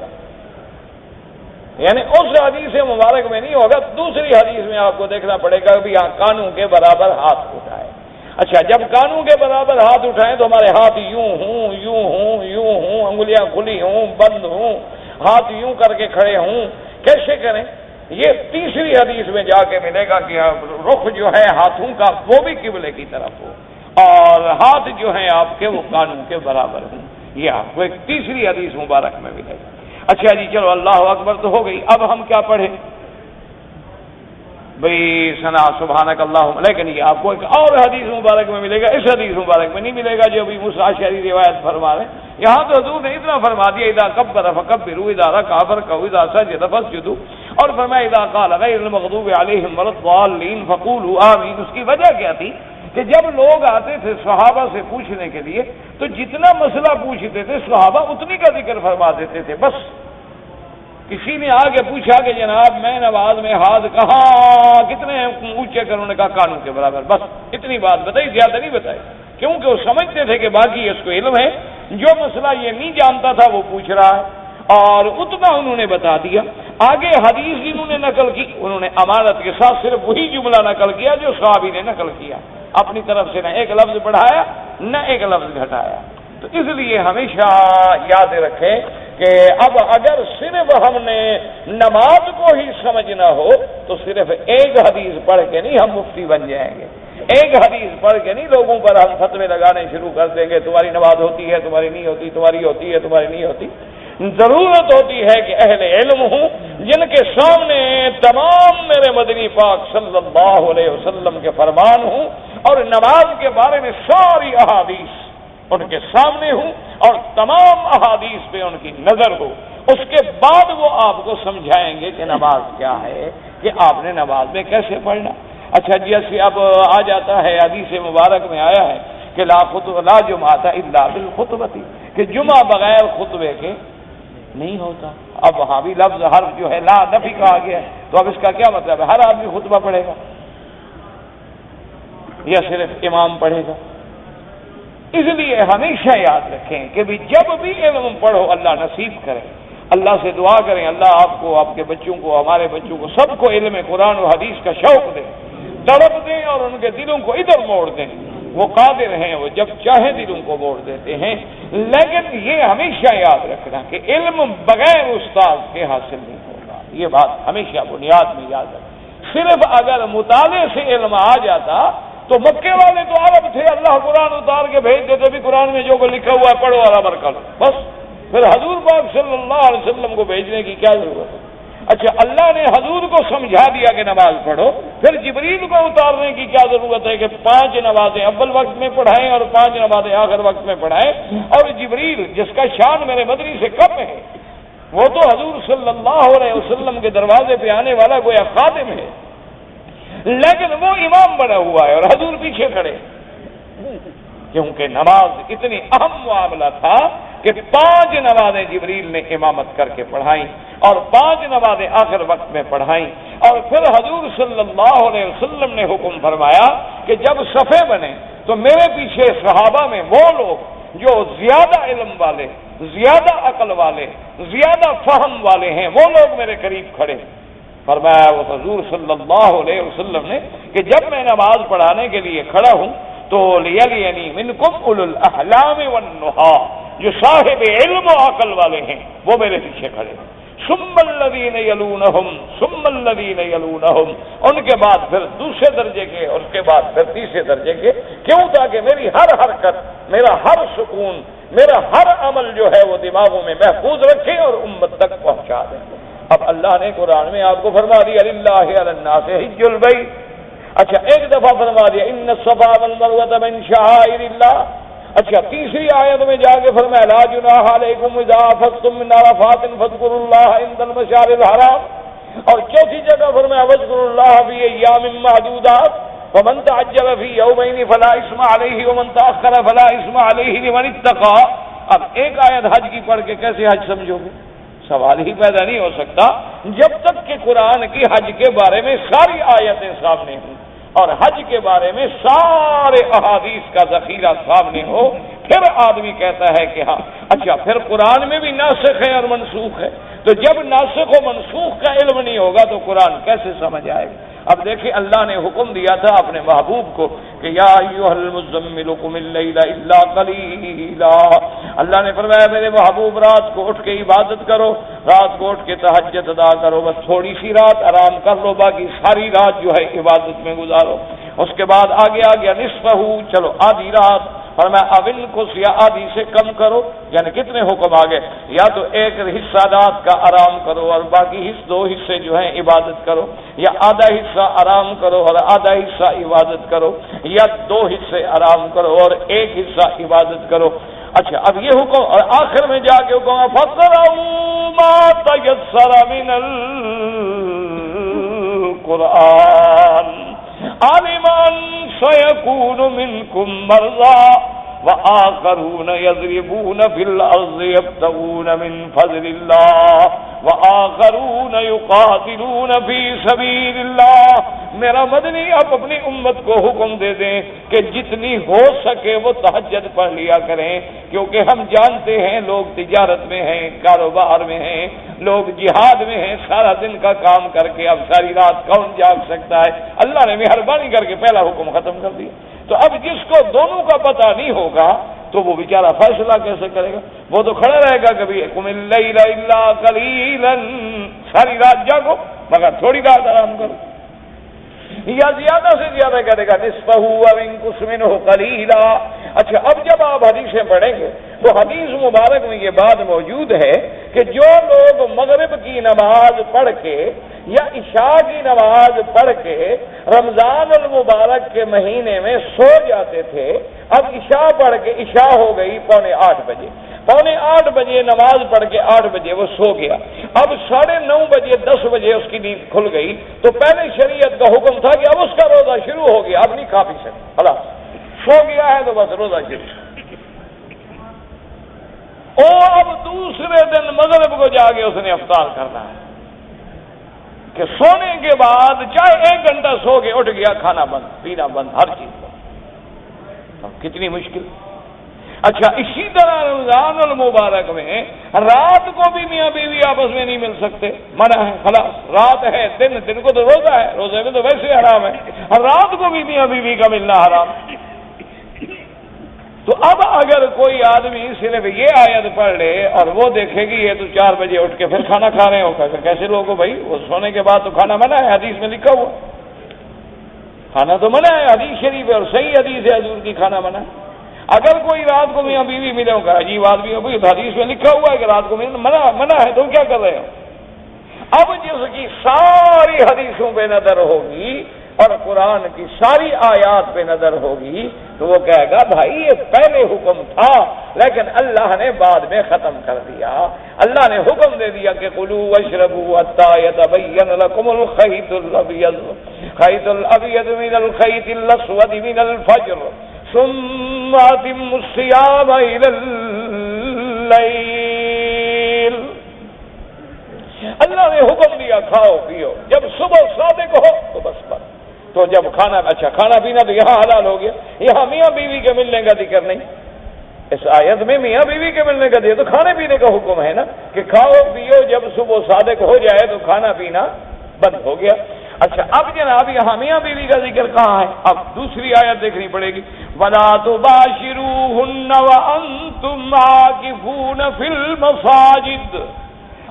یعنی اس حدیث مبارک میں نہیں ہوگا، دوسری حدیث میں آپ کو دیکھنا پڑے گا کہ یہاں کانوں کے برابر ہاتھ اٹھائے. اچھا جب کانوں کے برابر ہاتھ اٹھائیں تو ہمارے ہاتھ یوں ہوں، یوں ہوں، یوں ہوں، انگلیاں کھلی ہوں، بند ہوں، ہاتھ یوں کر کے کھڑے ہوں. کیسے کریں؟ یہ تیسری حدیث میں جا کے ملے گا کہ رخ جو ہے ہاتھوں کا وہ بھی قبلے کی طرف ہو، اور ہاتھ جو ہیں آپ کے وہ کانوں کے برابر ہوں. یہ آپ کو ایک تیسری حدیث مبارک میں ملے گا. اچھا جی چلو، اللہ اکبر تو ہو گئی. اب ہم کیا پڑھیں بھئی؟ ثنا سبحانک اللہم. لیکن یہ آپ کو ایک اور حدیث مبارک میں ملے گا، اس حدیث مبارک میں نہیں ملے گا جو ابھی موسیٰ اشعری روایت فرما رہے ہیں. یہاں تو حضور نے اتنا فرما دیا اذا کبر فکبروا، اذا رکع فرکعوا، اذا سجد فاسجدوا، اور فرمایا اذا قال غیر المغضوب علیہم ولا الضالین فقولوا آمین. اس کی وجہ کیا تھی کہ جب لوگ آتے تھے صحابہ سے پوچھنے کے لیے تو جتنا مسئلہ پوچھتے تھے صحابہ اتنی کا ذکر فرما دیتے تھے. بس کسی نے آ کے پوچھا کہ جناب میں نماز میں ہاتھ کہاں کتنے اونچے کروں، نے کہا کانوں کے برابر، بس اتنی بات بتائی، زیادہ نہیں بتائی، کیونکہ وہ سمجھتے تھے کہ باقی اس کو علم ہے، جو مسئلہ یہ نہیں جانتا تھا وہ پوچھ رہا ہے، اور اتنا انہوں نے بتا دیا. آگے حدیث جنہوں نے نقل کی انہوں نے امانت کے ساتھ صرف وہی جملہ نقل کیا جو صحابی نے نقل کیا، اپنی طرف سے نہ ایک لفظ بڑھایا نہ ایک لفظ گھٹایا. تو اس لیے ہمیشہ یاد رکھیں کہ اب اگر صرف ہم نے نماز کو ہی سمجھنا ہو تو صرف ایک حدیث پڑھ کے نہیں ہم مفتی بن جائیں گے. ایک حدیث پڑھ کے نہیں لوگوں پر ہم فتوے لگانے شروع کر دیں گے، تمہاری نماز ہوتی ہے، تمہاری نہیں ہوتی، تمہاری ہوتی ہے، تمہاری نہیں ہوتی. ضرورت ہوتی ہے کہ اہل علم ہوں جن کے سامنے تمام میرے مدنی پاک صلی اللہ علیہ وسلم کے فرمان ہوں اور نماز کے بارے میں ساری احادیث ان کے سامنے ہوں اور تمام احادیث پہ ان کی نظر ہو. اس کے بعد وہ آپ کو سمجھائیں گے کہ نماز کیا ہے، کہ آپ نے نماز میں کیسے پڑھنا. اچھا جیسے اب آ جاتا ہے حدیث مبارک میں آیا ہے کہ لا جمعۃ الا بالخطبۃ، کہ جمعہ بغیر خطبے کے نہیں ہوتا. اب وہاں بھی لفظ حرف جو ہے لا نفی کا آ گیا ہے، تو اب اس کا کیا مطلب ہے؟ ہر آدمی خطبہ پڑھے گا یا صرف امام پڑھے گا؟ اس لیے ہمیشہ یاد رکھیں کہ بھی جب بھی علم پڑھو اللہ نصیب کرے، اللہ سے دعا کریں اللہ آپ کو، آپ کے بچوں کو، ہمارے بچوں کو سب کو علم قرآن و حدیث کا شوق دیں، طلب دیں اور ان کے دلوں کو ادھر موڑ دیں. وہ قادر ہیں، وہ جب چاہیں دلوں کو موڑ دیتے ہیں. لیکن یہ ہمیشہ یاد رکھنا کہ علم بغیر استاد کے حاصل نہیں ہوگا. یہ بات ہمیشہ بنیاد میں یاد رکھیں. صرف اگر مطالعے سے علم آ جاتا تو مکے والے تو عرب تھے، اللہ قرآن اتار کے بھیج دیتے بھی قرآن میں جو کو لکھا ہوا ہے پڑھو اور عمل کرو، بس پھر حضور پاک صلی اللہ علیہ وسلم کو بھیجنے کی کیا ضرورت ہے؟ اچھا اللہ نے حضور کو سمجھا دیا کہ نماز پڑھو، پھر جبریل کو اتارنے کی کیا ضرورت ہے کہ 5 نمازیں اول وقت میں پڑھائیں اور 5 نمازیں آخر وقت میں پڑھائیں؟ اور جبریل جس کا شان میرے مدنی سے کم ہے، وہ تو حضور صلی اللہ علیہ وسلم کے دروازے پہ آنے والا گویا خادم ہے، لیکن وہ امام بنا ہوا ہے اور حضور پیچھے کھڑے، کیونکہ نماز اتنی اہم معاملہ تھا کہ 5 نمازیں جبریل نے امامت کر کے پڑھائیں اور 5 نمازیں آخر وقت میں پڑھائیں، اور پھر حضور صلی اللہ علیہ وسلم نے حکم فرمایا کہ جب صفے بنے تو میرے پیچھے صحابہ میں وہ لوگ جو زیادہ علم والے، زیادہ عقل والے، زیادہ فہم والے ہیں، وہ لوگ میرے قریب کھڑے۔ فرمایا وہ حضور صلی اللہ علیہ وسلم نے کہ جب میں نماز پڑھانے کے لیے کھڑا ہوں تو لیلینی منکم اولو الاحلام والنہا، جو صاحب علم و عقل والے ہیں وہ میرے پیچھے کھڑے، ثم الذین یلونہم ثم الذین یلونہم، ان کے بعد پھر دوسرے درجے کے، اس کے بعد پھر تیسرے درجے کے، کیوں؟ تاکہ میری ہر حرکت، میرا ہر سکون، میرا ہر عمل جو ہے وہ دماغوں میں محفوظ رکھے اور امت تک پہنچا دیں۔ اب اللہ نے قرآن میں آپ کو فرما دیا للہ علی الناس حج البیت، اچھا ایک دفعہ فرما دیا ان الصفا والمروۃ من شعائر اللہ، اچھا تیسری آیت میں جا کے فرمایا لا جناح علیکم اذا افضتم من عرفات فاذکروا اللہ عند المشعر الحرام، اور چوتھی جگہ فرمایا واذکروا اللہ فی ایام معدودات ومن تعجل فی یومین فلا اثم علیہ ومن تأخر فلا اثم علیہ لمن اتقى۔ اب ایک آیت حج کی پڑھ کے کیسے حج سمجھو گے؟ سوال ہی پیدا نہیں ہو سکتا جب تک کہ قرآن کی حج کے بارے میں ساری آیتیں سامنے ہوں اور حج کے بارے میں سارے احادیث کا ذخیرہ سامنے ہو، پھر آدمی کہتا ہے کہ ہاں اچھا پھر قرآن میں بھی ناسخ ہے اور منسوخ ہے، تو جب ناسخ و منسوخ کا علم نہیں ہوگا تو قرآن کیسے سمجھ آئے گا؟ اب دیکھیں اللہ نے حکم دیا تھا اپنے محبوب کو کہ یا ایھا المزمل قم اللیل الا قلیلا، اللہ نے فرمایا میرے محبوب رات کو اٹھ کے عبادت کرو، رات کو اٹھ کے تہجد ادا کرو، بس تھوڑی سی رات آرام کر لو، باقی ساری رات جو ہے عبادت میں گزارو۔ اس کے بعد آگے آ گیا نصفہ، چلو آدھی رات، فرمایا اول کو یا آدھی سے کم کرو، یعنی کتنے حکم آ گئے؟ یا تو ایک حصہ رات کا آرام کرو اور باقی 2 حصے جو ہیں عبادت کرو، یا آدھا حصہ آرام کرو اور آدھا حصہ عبادت کرو، یا 2 حصے آرام کرو اور 1 حصہ عبادت کرو۔ اچھا اب یہ حکم، اور آخر میں جا کے حکم فَقْرَؤُوا مَا تَيَسَّرَ مِنَ الْقُرْآنِ عَلِمَ أَن سَيَكُونُ مِنكُم مَّرْضَىٰ وآخرون يضربون في الأرض يبتغون من فضل الله وآخرون يقاتلون في سبيل الله۔ میرا مدنی اب اپنی امت کو حکم دے دیں کہ جتنی ہو سکے وہ تہجد پڑھ لیا کریں، کیونکہ ہم جانتے ہیں لوگ تجارت میں ہیں، کاروبار میں ہیں، لوگ جہاد میں ہیں، سارا دن کا کام کر کے اب ساری رات کون جاگ سکتا ہے؟ اللہ نے مہربانی کر کے پہلا حکم ختم کر دیا۔ تو اب جس کو دونوں کا پتہ نہیں ہوگا تو وہ بیچارہ فیصلہ کیسے کرے گا؟ وہ تو کھڑا رہے گا کبھی قم اللیل الا قلیلا، ساری رات جاگو مگر تھوڑی رات آرام کرو، یا زیادہ سے زیادہ کرے گا نصفہ او انقص منہ قلیلا۔ اچھا اب جب آپ حدیثیں پڑھیں گے تو حدیث مبارک میں یہ بات موجود ہے کہ جو لوگ مغرب کی نماز پڑھ کے یا عشاء کی نماز پڑھ کے رمضان المبارک کے مہینے میں سو جاتے تھے، اب عشاء پڑھ کے عشاء ہو گئی 7:45 بجے، 7:45 بجے نماز پڑھ کے 8 بجے وہ سو گیا، اب 9:30 بجے 10 بجے اس کی نیند کھل گئی، تو پہلے شریعت کا حکم تھا کہ اب اس کا روزہ شروع ہو گیا، اب نہیں کھا پی سکتا، خلاص سو گیا ہے تو بس روزہ شروع۔ اب دوسرے دن مغرب کو جا کے اس نے افطار کرنا ہے کہ سونے کے بعد چاہے 1 گھنٹہ سو کے اٹھ گیا، کھانا بند، پینا بند، ہر چیز بند، کتنی مشکل۔ اچھا اسی طرح رمضان المبارک میں رات کو بھی میاں بیوی آپس میں نہیں مل سکتے، منع ہے، خلاص رات ہے، دن کو تو روزہ ہے، روزے میں تو ویسے حرام ہے، رات کو بھی میاں بیوی کا ملنا حرام۔ تو اب اگر کوئی آدمی صرف یہ آیت پڑھ لے اور وہ دیکھے گی یہ تو 4 بجے اٹھ کے پھر کھانا کھا رہے ہو، کیسے لوگوں بھائی وہ سونے کے بعد تو کھانا منع ہے، حدیث میں لکھا ہوا۔ کھانا تو منع ہے، حدیث شریف ہے اور صحیح حدیث ہے حضور کی، کھانا منع ہے۔ اگر کوئی رات کو میاں بیوی ملے ہوگا، عجیب آدمی ہو، حدیث میں لکھا ہوا ہے کہ رات کو منع ہے، تو کیا کر رہے ہو؟ اب جس کی ساری حدیثوں پہ نظر ہوگی اور قرآن کی ساری آیات پہ نظر ہوگی تو وہ کہے گا بھائی یہ پہلے حکم تھا لیکن اللہ نے بعد میں ختم کر دیا۔ اللہ نے حکم دے دیا کہ کلوا واشربوا حتی یتبین لکم الخیط الابیض من الخیط الاسود من الفجر ثم اتموا الصیام الی اللیل۔ اللہ نے حکم دیا کھاؤ پیو، جب صبح صادق ہو تو بس پر، تو جب کھانا پینا تو یہاں حلال ہو گیا، یہاں میاں بیوی کے ملنے کا ذکر نہیں، اس آیت میں میاں بیوی کے ملنے کا ذکر، تو کھانے پینے کا حکم ہے نا کہ کھاؤ پیو، جب صبح صادق ہو جائے تو کھانا پینا بند ہو گیا۔ اچھا اب جناب یہاں میاں بیوی کا ذکر کہاں ہے؟ اب دوسری آیت دیکھنی پڑے گی، وَلَا تُبَاشِرُوهُنَّ وَأَنْتُمْ عَاكِفُونَ فِي الْمَسَاجِدِ۔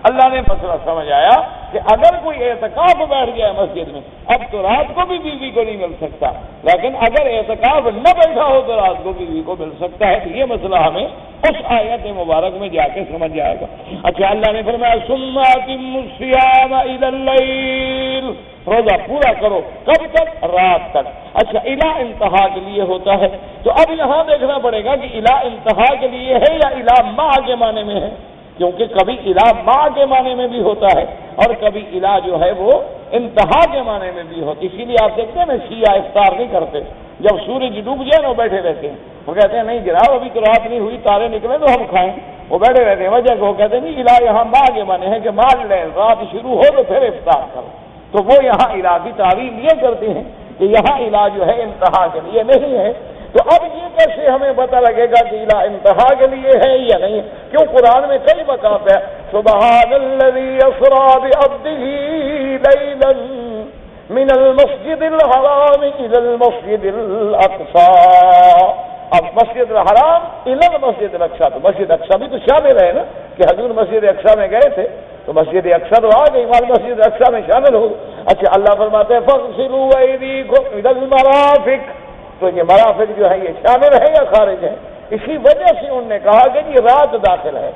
اللہ نے مسئلہ سمجھ آیا کہ اگر کوئی اعتکاف بیٹھ گیا مسجد میں، اب تو رات کو بھی بیوی کو نہیں مل سکتا، لیکن اگر اعتکاف نہ بیٹھا ہو تو رات کو بیوی کو مل سکتا ہے، تو یہ مسئلہ ہمیں اس آیت مبارک میں جا کے سمجھ جائے گا۔ اچھا اللہ نے فرمایا ثم اتموا الصیام الی اللیل، روزہ پورا کرو، کب تک؟ رات تک۔ اچھا الی انتہا کے لیے ہوتا ہے، تو اب یہاں دیکھنا پڑے گا کہ الی انتہا کے لیے ہے یا الی ما کے معنی میں ہے، کیونکہ کبھی الہ ما کے معنی میں بھی ہوتا ہے اور کبھی الہ جو ہے وہ انتہا کے معنی میں بھی ہوتی ہے۔ اسی لیے آپ دیکھتے ہیں نا شیعہ افطار نہیں کرتے، جب سورج ڈوب جائے نا وہ بیٹھے رہتے ہیں، وہ کہتے ہیں نہیں جناب ابھی تو رات نہیں ہوئی، تارے نکلے تو ہم کھائیں، وہ بیٹھے رہتے ہیں، وجہ کہ وہ کہتے ہیں نہیں الہ یہاں ما کے معنی ہے کہ مان لیں رات شروع ہو تو پھر افطار کرو، تو وہ یہاں الہ کی تعویل یہ کرتے ہیں کہ یہاں الہ جو ہے انتہا کے لیے نہیں ہے۔ تو اب یہ کیسے ہمیں پتہ لگے گا کہ الہ انتہا کے لیے ہے یا نہیں؟ کیوں قرآن میں کئی مقام ہے، سبحان الذی اسری بعبدہ لیلا من المسجد الحرام الى المسجد الاقصی۔ اب مسجد الحرام الى المسجد الاقصی، تو مسجد اقصی بھی تو شامل ہے نا کہ حضور مسجد اقصی میں گئے تھے تو مسجد اقصی تو آ گئی، مسجد اقصی میں شامل ہو۔ اچھا اللہ فرماتے ہیں فاغسلوا ایدیکم الى المرافق، تو یہ مرافق جو ہے یہ شامل ہے یا خارج ہے؟ اسی وجہ سے انہوں نے کہا کہ یہ رات داخل ہے،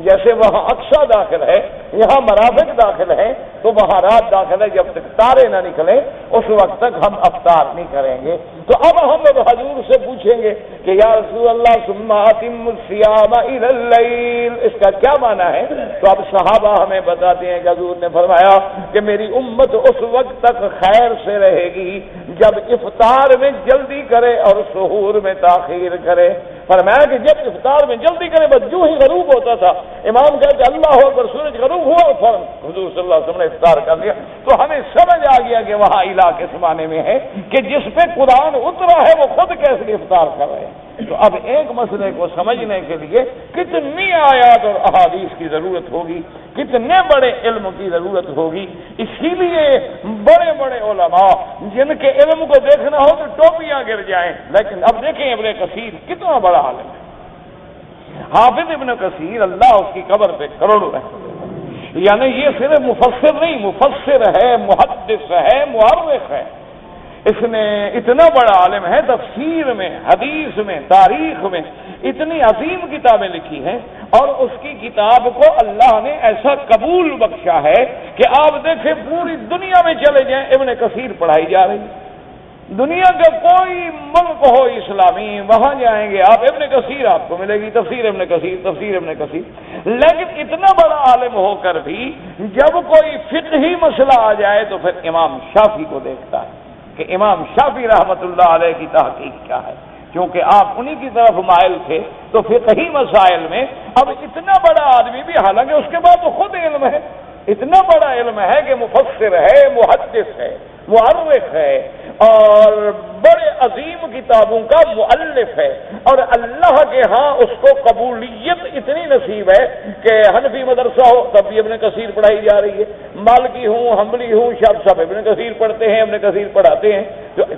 جیسے وہاں اقصی داخل ہے یہاں مرافق داخل ہے، تو وہاں رات داخل ہے، جب تک تارے نہ نکلیں اس وقت تک ہم افطار نہیں کریں گے۔ تو اب ہم حضور سے پوچھیں گے کہ یا رسول اللہ ثم اتموا الصیام الی اللیل، اس کا کیا معنی ہے؟ تو اب صحابہ ہمیں بتاتے ہیں کہ حضور نے فرمایا کہ میری امت اس وقت تک خیر سے رہے گی جب افطار میں جلدی کرے اور سحور میں تاخیر کرے۔ فرمایا کہ جب افطار میں جلدی کرے، بس جو ہی غروب ہوتا تھا امام کہتے اللہ اکبر سورج غروب ہوا اور فوراً حضور صلی اللہ علیہ وسلم نے افطار کر لیا، تو ہمیں سمجھ آ گیا کہ وہاں الہ کس معنی میں ہے کہ جس پہ قرآن اترا ہے وہ خود کیسے افطار کر رہے ہیں۔ تو اب ایک مسئلے کو سمجھنے کے لیے کتنی آیات اور احادیث کی ضرورت ہوگی، کتنے بڑے علم کی ضرورت ہوگی۔ اسی لیے بڑے بڑے علماء جن کے علم کو دیکھنا ہو تو ٹوپیاں گر جائیں، لیکن اب دیکھیں ابن کثیر کتنا بڑا عالم ہے، حافظ ابن کثیر اللہ اس کی قبر پہ کروڑوں ہے، یعنی یہ صرف مفسر نہیں، مفسر ہے، محدث ہے، مورخ ہے۔ اس نے اتنا بڑا عالم ہے، تفسیر میں، حدیث میں، تاریخ میں اتنی عظیم کتابیں لکھی ہیں، اور اس کی کتاب کو اللہ نے ایسا قبول بخشا ہے کہ آپ دیکھیں پوری دنیا میں چلے جائیں ابن کثیر پڑھائی جا رہی ہے، دنیا کا کوئی ملک ہو اسلامی وہاں جائیں گے آپ ابن کثیر آپ کو ملے گی، تفسیر ابن کثیر، تفسیر ابن کثیر۔ لیکن اتنا بڑا عالم ہو کر بھی جب کوئی فقہی مسئلہ آ جائے تو پھر امام شافعی کو دیکھتا ہے کہ امام شافعی رحمۃ اللہ علیہ کی تحقیق کیا ہے، کیونکہ آپ انہی کی طرف مائل تھے، تو فقہی مسائل میں اب اتنا بڑا آدمی بھی، حالانکہ اس کے بعد تو خود علم ہے، اتنا بڑا علم ہے کہ مفسر ہے، محدث ہے، مورخ ہے، اور بڑے عظیم کتابوں کا مؤلف ہے، اور اللہ کے ہاں اس کو قبولیت اتنی نصیب ہے کہ حنفی مدرسہ ہو تب بھی ابن کثیر پڑھائی جا رہی ہے، مالکی ہوں، حنبلی ہوں، سب ابن کثیر پڑھتے ہیں، ابن کثیر پڑھاتے ہیں۔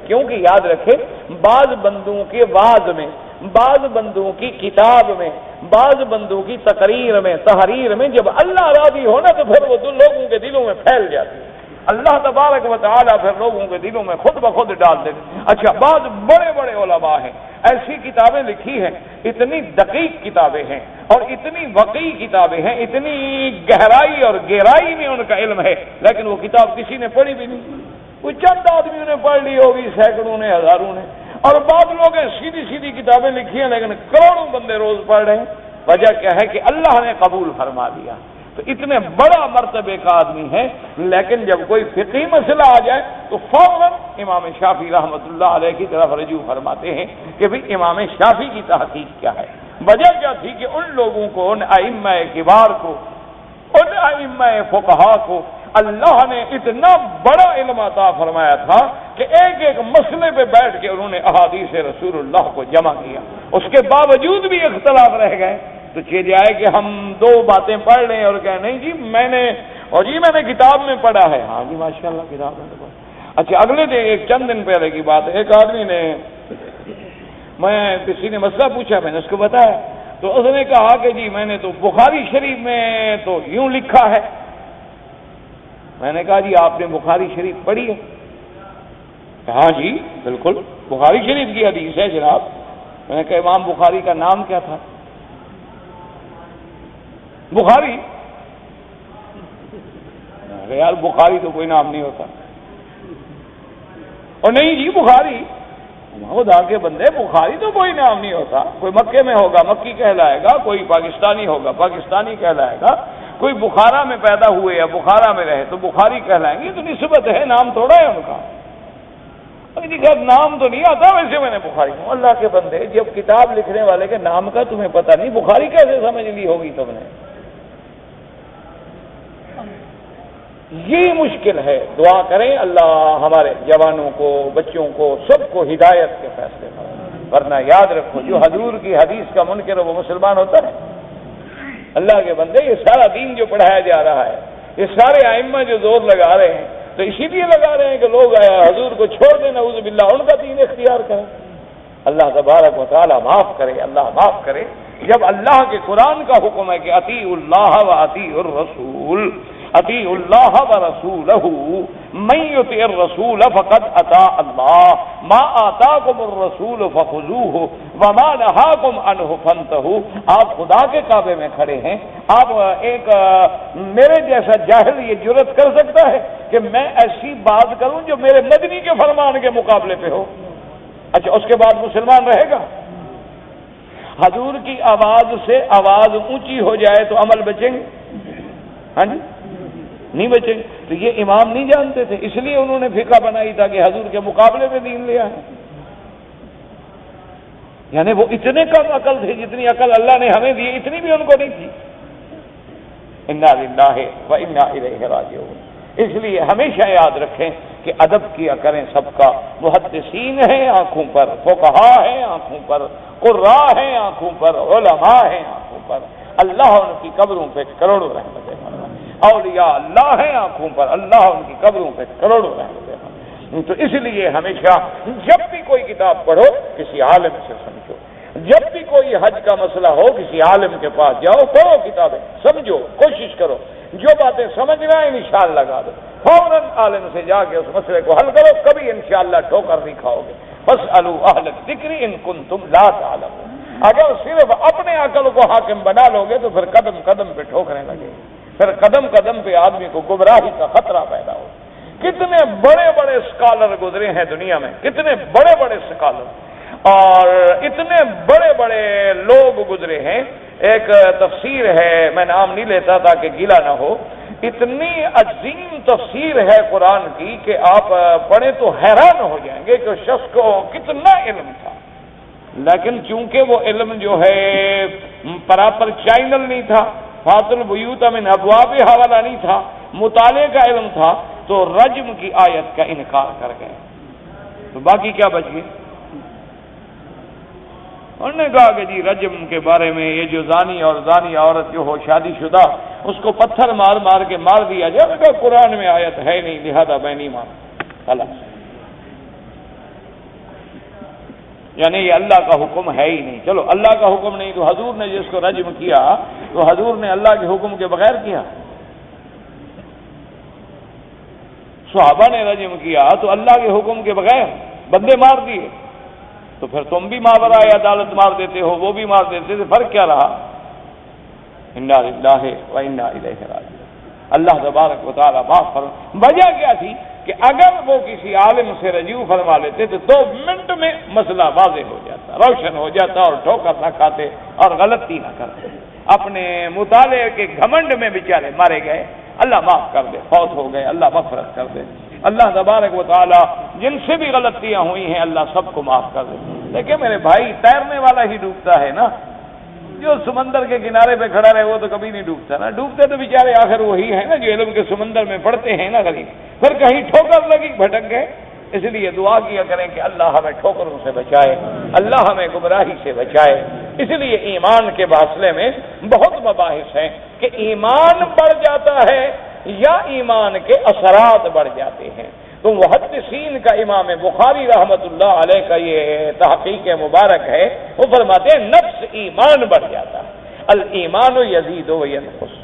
کیونکہ یاد رکھیں بعض بندوں کے واعظ میں، بعض بندوں کی کتاب میں، بعض بندوں کی تقریر میں، تحریر میں جب اللہ راضی ہونا تو پھر وہ لوگوں کے دلوں میں پھیل جاتی ہے۔ اللہ تبارک و تعالیٰ پھر لوگوں کے دلوں میں خود بخود ڈال دیتے۔ اچھا، بعض بڑے بڑے علماء ہیں، ایسی کتابیں لکھی ہیں، اتنی دقیق کتابیں ہیں اور اتنی وقیع کتابیں ہیں، اتنی گہرائی اور گہرائی میں ان کا علم ہے، لیکن وہ کتاب کسی نے پڑھی بھی نہیں۔ کوئی چند آدمیوں نے پڑھ لی ہوگی، سینکڑوں نے، ہزاروں نے، اور بعض لوگ ہیں سیدھی سیدھی کتابیں لکھی ہیں لیکن کروڑوں بندے روز پڑھ رہے ہیں۔ وجہ کیا ہے کہ اللہ نے قبول فرما دیا۔ تو اتنے بڑا مرتبے کا آدمی ہے، لیکن جب کوئی فقہی مسئلہ آ جائے تو فوراً امام شافعی رحمۃ اللہ علیہ کی طرف رجوع فرماتے ہیں کہ بھئی امام شافعی کی تحقیق کیا ہے۔ وجہ کیا تھی کہ ان لوگوں کو، ان ائمہ کبار کو، ان ائمہ فقہا کو اللہ نے اتنا بڑا علم عطا فرمایا تھا کہ ایک ایک مسئلے پہ بیٹھ کے انہوں نے احادیث رسول اللہ کو جمع کیا، اس کے باوجود بھی اختلاف رہ گئے۔ تو چیز آئے کہ ہم دو باتیں پڑھ لیں اور کہیں نہیں جی میں نے کتاب میں پڑھا ہے، ہاں جی ماشاءاللہ کتاب میں تو پڑھا۔ اچھا، اگلے دن ایک چند دن پہلے کی بات ہے، ایک آدمی نے، کسی نے مسئلہ پوچھا، میں نے اس کو بتایا، تو اس نے کہا کہ جی میں نے تو بخاری شریف میں تو یوں لکھا ہے۔ میں نے کہا جی آپ نے بخاری شریف پڑھی ہے؟ ہاں جی بالکل، بخاری شریف کی حدیث ہے جناب۔ میں نے کہا امام بخاری کا نام کیا تھا؟ بخاری؟ یار بخاری تو کوئی نام نہیں ہوتا۔ اور نہیں جی بخاری، خدا کے بندے بخاری تو کوئی نام نہیں ہوتا، کوئی مکے میں ہوگا مکی کہلائے گا، کوئی پاکستانی ہوگا پاکستانی کہلائے گا، کوئی بخارا میں پیدا ہوئے یا بخارا میں رہے تو بخاری کہلائیں گے، تو نسبت ہے، نام تھوڑا ہے ان کا۔ نام تو نہیں آتا ویسے میں نے بخاری ہوں۔ اللہ کے بندے، جب کتاب لکھنے والے کے نام کا تمہیں پتہ نہیں، بخاری کیسے سمجھ لی ہوگی تم نے؟ یہ مشکل ہے۔ دعا کریں اللہ ہمارے جوانوں کو، بچوں کو، سب کو ہدایت کے فیصلے کریں، ورنہ یاد رکھو جو حضور کی حدیث کا منکر وہ مسلمان ہوتا ہے؟ اللہ کے بندے، یہ سارا دین جو پڑھایا جا رہا ہے، یہ سارے ائمہ جو زور لگا رہے ہیں تو اسی لیے لگا رہے ہیں کہ لوگ حضور کو چھوڑ دیں، نعوذ باللہ، ان کا دین اختیار کریں۔ اللہ تبارک و تعالی معاف کرے، اللہ معاف کرے۔ جب اللہ کے قرآن کا حکم ہے کہ اطیعوا اللہ و اطیعوا الرسول، اطیعوا اللہ ورسولہ، من یطع الرسول فقد اطاع اللہ، ما آتاکم الرسول فخذوہ وما نہاکم عنہ فانتہوا۔ آپ خدا کے کعبے میں کھڑے ہیں، آپ ایک میرے جیسا جاہل یہ جرأت کر سکتا ہے کہ میں ایسی بات کروں جو میرے مدنی کے فرمان کے مقابلے پہ ہو؟ اچھا، اس کے بعد مسلمان رہے گا؟ حضور کی آواز سے آواز اونچی ہو جائے تو عمل بچیں گے؟ ہاں جی نہیں بچیں گے۔ تو یہ امام نہیں جانتے تھے، اس لیے انہوں نے فقہ بنائی تھا کہ حضور کے مقابلے میں دین لیا ہے۔ یعنی وہ اتنے کم عقل تھے، جتنی عقل اللہ نے ہمیں دی اتنی بھی ان کو نہیں تھی۔ انا للہ و انا الیہ راجعون۔ اس لیے ہمیشہ یاد رکھیں کہ ادب کیا کریں سب کا۔ محدثین ہیں آنکھوں پر، فقہا ہیں آنکھوں پر، قراء ہیں آنکھوں پر، علماء ہیں آنکھوں پر، اللہ ان کی قبروں پہ کروڑوں رحمتیں فرمائے۔ اولیاء اللہ ہیں آنکھوں پر، اللہ ان کی قبروں پہ کروڑوں رحمتیں فرمائے۔ تو اس لیے ہمیشہ جب بھی کوئی کتاب پڑھو کسی عالم سے سمجھو، جب بھی کوئی حج کا مسئلہ ہو کسی عالم کے پاس جاؤ، پڑھو کتابیں، سمجھو، کوشش کرو، جو باتیں سمجھ رہے ہیں نشان لگا دو، فوراً عالم سے جا کے اس مسئلے کو حل کرو، کبھی انشاءاللہ ٹھوکر نہیں کھاؤ گے۔ فاسألوا اہل الذکر ان کنتم لا تعلمون۔ اگر صرف اپنے عقل کو حاکم بنا لو گے تو پھر قدم قدم پہ ٹھوکریں لگے، پھر قدم قدم پہ آدمی کو گمراہی کا خطرہ پیدا ہو۔ کتنے بڑے بڑے اسکالر گزرے ہیں دنیا میں، کتنے بڑے بڑے اسکالر اور اتنے بڑے بڑے لوگ گزرے ہیں۔ ایک تفسیر ہے، میں نام نہیں لیتا تاکہ گیلا نہ ہو، اتنی عظیم تفسیر ہے قرآن کی کہ آپ پڑھیں تو حیران ہو جائیں گے کہ اس شخص کو کتنا علم تھا، لیکن چونکہ وہ علم جو ہے پراپر چینل نہیں تھا، فاط البیوت من ابوابہا والا نہیں تھا، مطالعے کا علم تھا، تو رجم کی آیت کا انکار کر گئے، تو باقی کیا بچ گئے؟ انہوں نے کہا کہ جی رجم کے بارے میں یہ جو زانی اور زانی عورت جو ہو شادی شدہ اس کو پتھر مار مار کے مار دیا جائے، کہ قرآن میں آیت ہے نہیں لہذا میں نہیں مانتا، خلاص، یعنی یہ اللہ کا حکم ہے ہی نہیں۔ چلو اللہ کا حکم نہیں تو حضور نے جس کو رجم کیا تو حضور نے اللہ کے حکم کے بغیر کیا؟ صحابہ نے رجم کیا تو اللہ کے حکم کے بغیر بندے مار دیے، تو پھر تم بھی ماورائے عدالت مار دیتے ہو، وہ بھی مار دیتے تھے، فرق کیا رہا؟ انا للہ و انا الیہ راجعون۔ اللہ تبارک و تعالیٰ معاف فرما۔ وجہ کیا تھی کہ اگر وہ کسی عالم سے رجوع فرما لیتے تو 2 منٹ میں مسئلہ واضح ہو جاتا، روشن ہو جاتا، اور ٹھوکر نہ کھاتے اور غلطی نہ کرتے۔ اپنے مطالعے کے گھمنڈ میں بیچارے مارے گئے، اللہ معاف کر دے، فوت ہو گئے، اللہ مغفرت کر دے۔ اللہ تبارک و تعالیٰ جن سے بھی غلطیاں ہوئی ہیں اللہ سب کو معاف کر دے۔ دیکھیں میرے بھائی، تیرنے والا ہی ڈوبتا ہے نا، جو سمندر کے کنارے پہ کھڑا رہے وہ تو کبھی نہیں ڈوبتا نا، ڈوبتے تو بیچارے آخر وہی ہیں نا جو علم کے سمندر میں پڑتے ہیں نا غریب، پھر کہیں ٹھوکر لگی بھٹک گئے۔ اس لیے دعا کیا کریں کہ اللہ ہمیں ٹھوکروں سے بچائے، اللہ ہمیں گمراہی سے بچائے۔ اس لیے ایمان کے فاصلے میں بہت مباحث ہیں کہ ایمان بڑھ جاتا ہے یا ایمان کے اثرات بڑھ جاتے ہیں۔ تو محدثین کا امام بخاری رحمت اللہ علیہ کا یہ تحقیق مبارک ہے، وہ فرماتے ہیں نفس ایمان بڑھ جاتا ہے، الایمان یزید و ینقص۔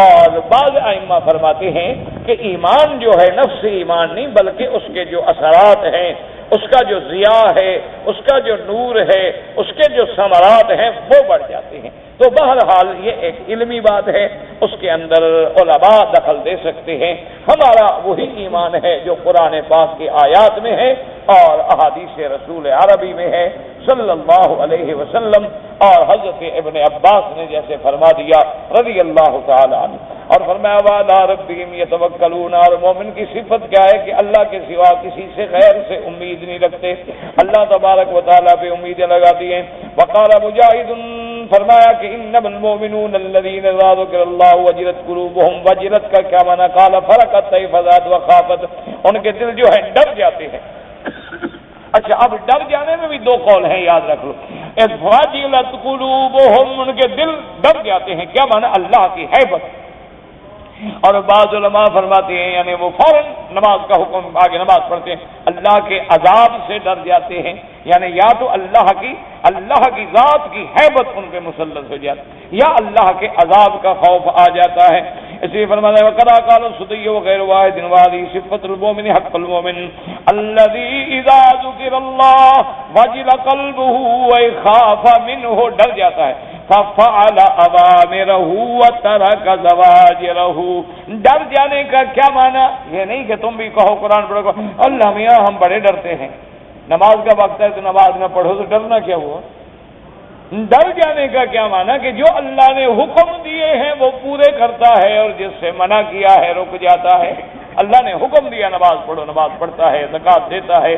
اور بعض ائمہ فرماتے ہیں کہ ایمان جو ہے نفس ایمان نہیں بلکہ اس کے جو اثرات ہیں، اس کا جو ضیاء ہے، اس کا جو نور ہے، اس کے جو ثمرات ہیں وہ بڑھ جاتے ہیں۔ تو بہرحال یہ ایک علمی بات ہے، اس کے اندر علماء دخل دے سکتے ہیں۔ ہمارا وہی ایمان ہے جو قرآن پاک کی آیات میں ہے اور احادیث رسول عربی میں ہے صلی اللہ علیہ وسلم، اور حضرت ابن عباس نے جیسے فرما دیا رضی اللہ تعالی عنہ، اور فرمایا وعلی ربہم یتوکلون، اور مومن کی صفت کیا ہے کہ اللہ کے سوا کسی سے غیر سے امید نہیں رکھتے، اللہ تبارک و تعالیٰ پہ امیدیں لگاتی ہیں۔ وقال مجاہد، فرمایا کہ انما المؤمنون الذین اذا ذکر اللہ وجلت قلوبہم، وجلت کا کیا معنی؟ قال فرقت طیفذات وخافت، ان کے دل جو ہے ڈر جاتے ہیں۔ اچھا، اب ڈر جانے میں بھی 2 قول ہیں، یاد رکھ لو۔ وجلت قلوبہم، ان کے دل ڈر جاتے ہیں، کیا معنی؟ اللہ کی ہیبت۔ اور بعض علماء فرماتے ہیں یعنی وہ فوراً نماز کا حکم آگے نماز پڑھتے ہیں، اللہ کے عذاب سے ڈر جاتے ہیں، یعنی یا تو اللہ کی ذات کی ہیبت ان پہ مسلط ہو جاتی یا اللہ کے عذاب کا خوف آ جاتا ہے۔ اس لیے فرمایا ہے وَقَدْ قَالَ الصُّدِيُّ وَغَيْرُ وَاحِدٍ وَهَذِهِ صِفَةُ الْمُؤْمِنِ حَقَّ الْمُؤْمِنِ الَّذِي إِذَا ذُكِرَ اللَّهُ وَجِلَ قَلْبُهُ وَخَافَ مِنْهُ، ڈر جاتا ہے، فَفَعَلَ أَوَامِرَهُ وَتَرَكَ زَوَاجِرَهُ۔ ڈر جانے کا کیا معنی؟ یہ نہیں کہ تم بھی کہو قرآن پڑھو اللہ میاں ہم بڑے ڈرتے ہیں، نماز کا وقت ہے تو نماز نہ پڑھو تو ڈرنا کیا ہوا؟ ڈر جانے کا کیا معنی کہ جو اللہ نے حکم دیے ہیں وہ پورے کرتا ہے اور جس سے منع کیا ہے رک جاتا ہے۔ اللہ نے حکم دیا نماز پڑھو، نماز پڑھتا ہے، زکوٰۃ دیتا ہے،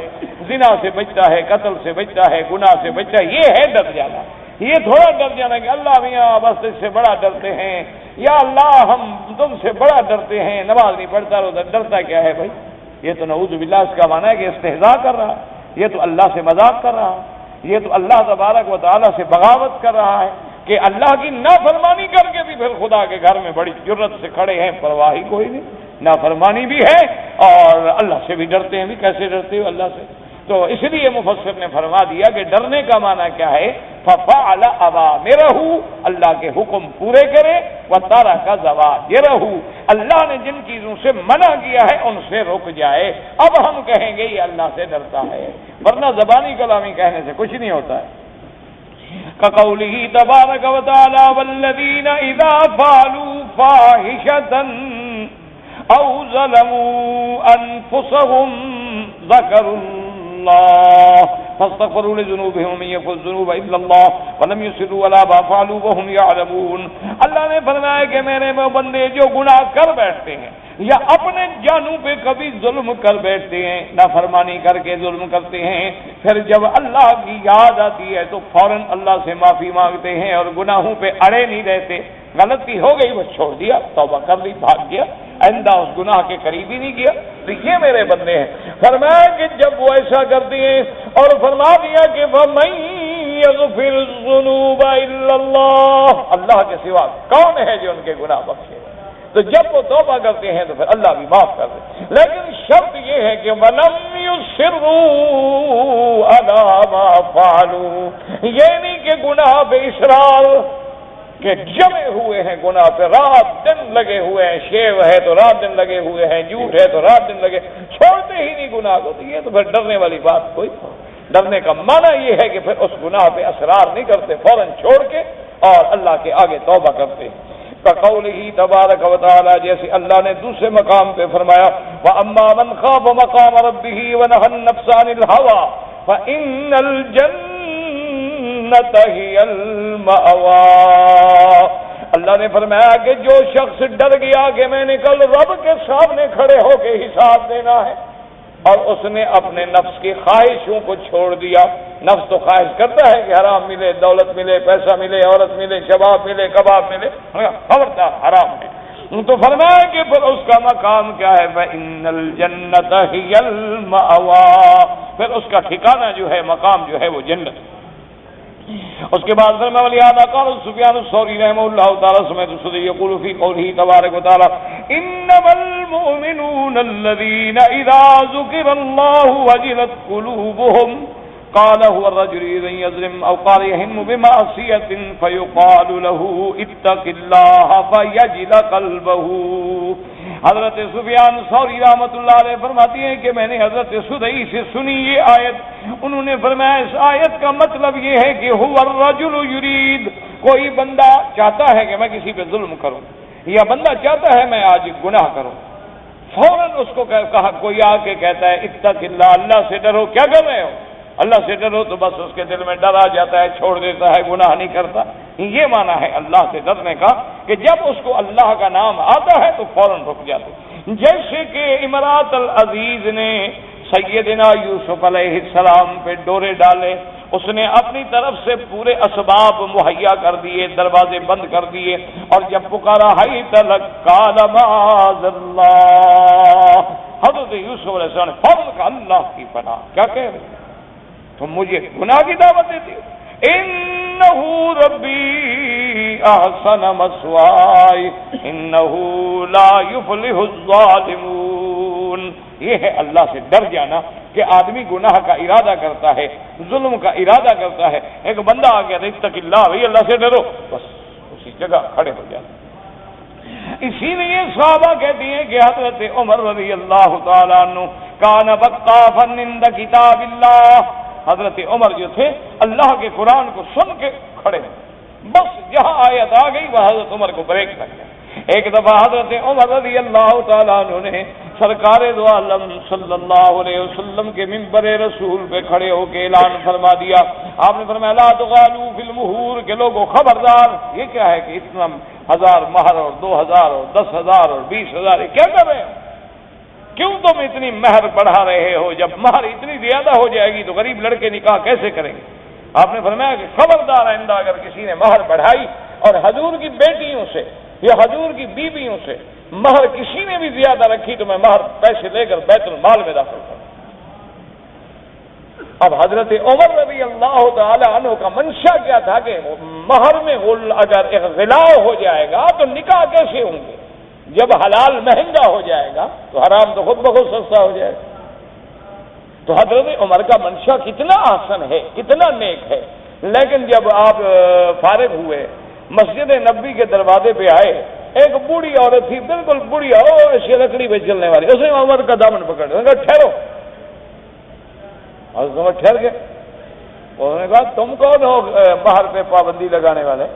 زنا سے بچتا ہے، قتل سے بچتا ہے، گناہ سے بچتا ہے، یہ ہے ڈر جانا۔ یہ تھوڑا ڈر جانا کہ اللہ میاں بس اس سے بڑا ڈرتے ہیں، یا اللہ ہم تم سے بڑا ڈرتے ہیں، نماز نہیں پڑھتا رہتا، ڈرتا کیا ہے بھائی؟ یہ تو نعوذ باللہ اس کا معنی ہے کہ استہزاء کر رہا ہے، یہ تو اللہ سے مذاق کر رہا ہے، یہ تو اللہ تبارک و تعالیٰ سے بغاوت کر رہا ہے کہ اللہ کی نافرمانی کر کے بھی پھر خدا کے گھر میں بڑی جرت سے کھڑے ہیں، پرواہ ہی کوئی نہیں، نافرمانی بھی ہے اور اللہ سے بھی ڈرتے ہیں بھی، کیسے ڈرتے ہو اللہ سے؟ تو اس لیے مفسر نے فرما دیا کہ ڈرنے کا معنی کیا ہے؟ فَفَعَلَ أَوَامِرَهُ، اللہ کے حکم پورے کرے، وَتَرَكَ زَوَاجِرَهُ، اللہ نے جن چیزوں سے منع کیا ہے ان سے رک جائے۔ اب ہم کہیں گے یہ اللہ سے ڈرتا ہے، ورنہ زبانی کلامی کہنے سے کچھ نہیں ہوتا ہے۔ كَقَوْلِهِ تَبَارَكَ وَتَعَالَى وَالَّذِينَ إِذَا فَعَلُوا فَاحِشَةً أَوْ ظَلَمُوا أَنفُسَهُمْ ذَكَرُوا اللَّهَ فَاسْتَغْفَرُوا لِذُنُوبِهِمْ وَمَن يَغْفِرُ الذُّنُوبَ إِلَّا اللَّهُ وَلَمْ يُصِرُّوا عَلَىٰ مَا فَعَلُوا وَهُمْ يَعْلَمُونَ۔ اللہ نے فرمایا کہ میرے بندے جو گناہ کر بیٹھتے ہیں یا اپنے جانوں پہ کبھی ظلم کر بیٹھتے ہیں، نافرمانی کر کے ظلم کرتے ہیں، پھر جب اللہ کی یاد آتی ہے تو فوراً اللہ سے معافی مانگتے ہیں اور گناہوں پہ اڑے نہیں رہتے۔ غلطی ہو گئی وہ چھوڑ دیا، توبہ کر لی، بھاگ گیا، آئندہ اس گناہ کے قریب ہی نہیں گیا۔ تو یہ میرے بندے ہیں۔ فرمایا کہ جب وہ ایسا کرتے ہیں اور فرما دیا کہ وَمَن يَغْفِرُ الذُّنُوبَ إِلَّا اللَّهُ، اللہ کے سوا کون ہے جو ان کے گناہ بخشے؟ تو جب وہ توبہ کرتے ہیں تو پھر اللہ بھی معاف کر دے، لیکن شرط یہ ہے کہ وَلَمْ يُصِرُّوا عَلَىٰ مَا فَعَلُوا، یہ نہیں کہ گناہ پہ اصرار، کہ جمے ہوئے ہیں گناہ پہ، رات دن لگے ہوئے ہیں، شیو ہے تو رات دن لگے ہوئے ہیں، جھوٹ ہے تو رات دن لگے، چھوڑتے ہی نہیں گناہ کو، تو یہ تو پھر ڈرنے والی بات کوئی۔ ڈرنے کا معنی یہ ہے کہ پھر اس گناہ پہ اصرار نہیں کرتے، فوراً چھوڑ کے اور اللہ کے آگے توبہ کرتے ہیں۔ قولہ تبارک و تعالی، جیسے اللہ نے دوسرے مقام پہ فرمایا وَأَمَّا مَنْ خَافَ مَقَامَ رَبِّهِ وَنَهَى النَّفْسَ عَنِ الْهَوَىٰ فَإِنَّ الْجَنَّةَ هِيَ الْمَأْوَىٰ۔ اللہ نے فرمایا کہ جو شخص ڈر گیا کہ میں نے کل رب کے سامنے کھڑے ہو کے حساب دینا ہے، اور اس نے اپنے نفس کی خواہشوں کو چھوڑ دیا۔ نفس تو خواہش کرتا ہے کہ حرام ملے، دولت ملے، پیسہ ملے، عورت ملے، شباب ملے، کباب ملے، خبردار حرام ہے۔ تو فرمایا کہ پھر اس کا مقام کیا ہے؟ فَإِنَّ الْجَنَّةَ هِيَ الْمَأْوَىٰ، پھر اس کا ٹھکانہ جو ہے، مقام جو ہے وہ جنت۔ اس کے بعد فرمایا ولہذا قال سفیان الثوری رحمہ اللہ تعالی سمعت الصدی یقول فی قوله تبارک و تعالی انما المؤمنون الذین اذا ذکر اللہ وجلت قلوبهم قال هو الرجل اذا يظلم او قال يهم بمعصیة فيقال له اتق اللہ فيجل قلبه۔ حضرت سفیان ثوری رحمۃ اللہ علیہ فرماتی ہیں کہ میں نے حضرت سدئی سے سنی یہ آیت، انہوں نے فرمایا اس آیت کا مطلب یہ ہے کہ هو الرجل یرید، کوئی بندہ چاہتا ہے کہ میں کسی پہ ظلم کروں، یا بندہ چاہتا ہے میں آج گناہ کروں، فوراً اس کو کہا کوئی آ کے کہتا ہے اتق اللہ، اللہ سے ڈرو، کیا کر رہے ہو؟ اللہ سے ڈرو، تو بس اس کے دل میں ڈر آ جاتا ہے، چھوڑ دیتا ہے، گناہ نہیں کرتا۔ یہ معنی ہے اللہ سے ڈرنے کا کہ جب اس کو اللہ کا نام آتا ہے تو فوراً رک جاتے، جیسے کہ امرات العزیز نے سیدنا یوسف علیہ السلام پہ ڈورے ڈالے، اس نے اپنی طرف سے پورے اسباب مہیا کر دیے، دروازے بند کر دیے، اور جب پکارا ہائی تلک قال معاذ اللہ، حضرت یوسف علیہ السلام نے فوراً کہا اللہ کی پناہ، کیا کہہ رہے تم مجھے گناہ کی دعوت دیتی ہو؟ انہ ربی احسن مثوائی انہ لا یفلح الظالمون۔ یہ ہے اللہ سے ڈر جانا کہ آدمی گناہ کا ارادہ کرتا ہے، ظلم کا ارادہ کرتا ہے، ایک بندہ آ گیا اتق اللہ، بھائی اللہ سے ڈرو، بس اسی جگہ کھڑے ہو جاتے۔ اسی لیے صحابہ کہتی ہیں کہ حضرت عمر رضی اللہ تعالیٰ عنہ کان وقافا عند کتاب اللہ، حضرت عمر جو تھے اللہ کے قرآن کو سن کے کھڑے ہیں، بس جہاں آیت آ گئی وہ حضرت عمر کو بریک لگ گیا۔ ایک دفعہ حضرت عمر رضی اللہ تعالیٰ عنہ نے سرکار دو عالم صلی اللہ علیہ وسلم کے منبر رسول پہ کھڑے ہو کے اعلان فرما دیا، آپ نے فرمایا لا تغالوا فی المہور، کہ لوگوں خبردار، یہ کیا ہے کہ اتنا 1000 مہر اور 2000 اور 10,000 اور 20,000 کیا کر رہے ہو؟ کیوں تم اتنی مہر بڑھا رہے ہو؟ جب مہر اتنی زیادہ ہو جائے گی تو غریب لڑکے نکاح کیسے کریں گے؟ آپ نے فرمایا کہ خبردار آئندہ اگر کسی نے مہر بڑھائی اور حضور کی بیٹیوں سے یا حضور کی بیویوں سے مہر کسی نے بھی زیادہ رکھی تو میں مہر پیسے لے کر بیت المال میں داخل کروں۔ اب حضرت عمر رضی اللہ تعالی عنہ کا منشا کیا تھا کہ مہر میں اگر غلاء ہو جائے گا تو نکاح کیسے ہوں گے؟ جب حلال مہنگا ہو جائے گا تو حرام تو خود بخود سستا ہو جائے گا۔ تو حضرت عمر کا منشا کتنا آسن ہے، کتنا نیک ہے، لیکن جب آپ فارغ ہوئے مسجد نبوی کے دروازے پہ آئے، ایک بوڑھی عورت تھی، بالکل بوڑھی، ایسی لکڑی پہ چلنے والی، اس نے عمر کا دامن پکڑ لیا، ٹھہرو۔ حضرت عمر ٹھہر گئے، انہوں نے کہا تم کون ہو مہر پہ پابندی لگانے والے؟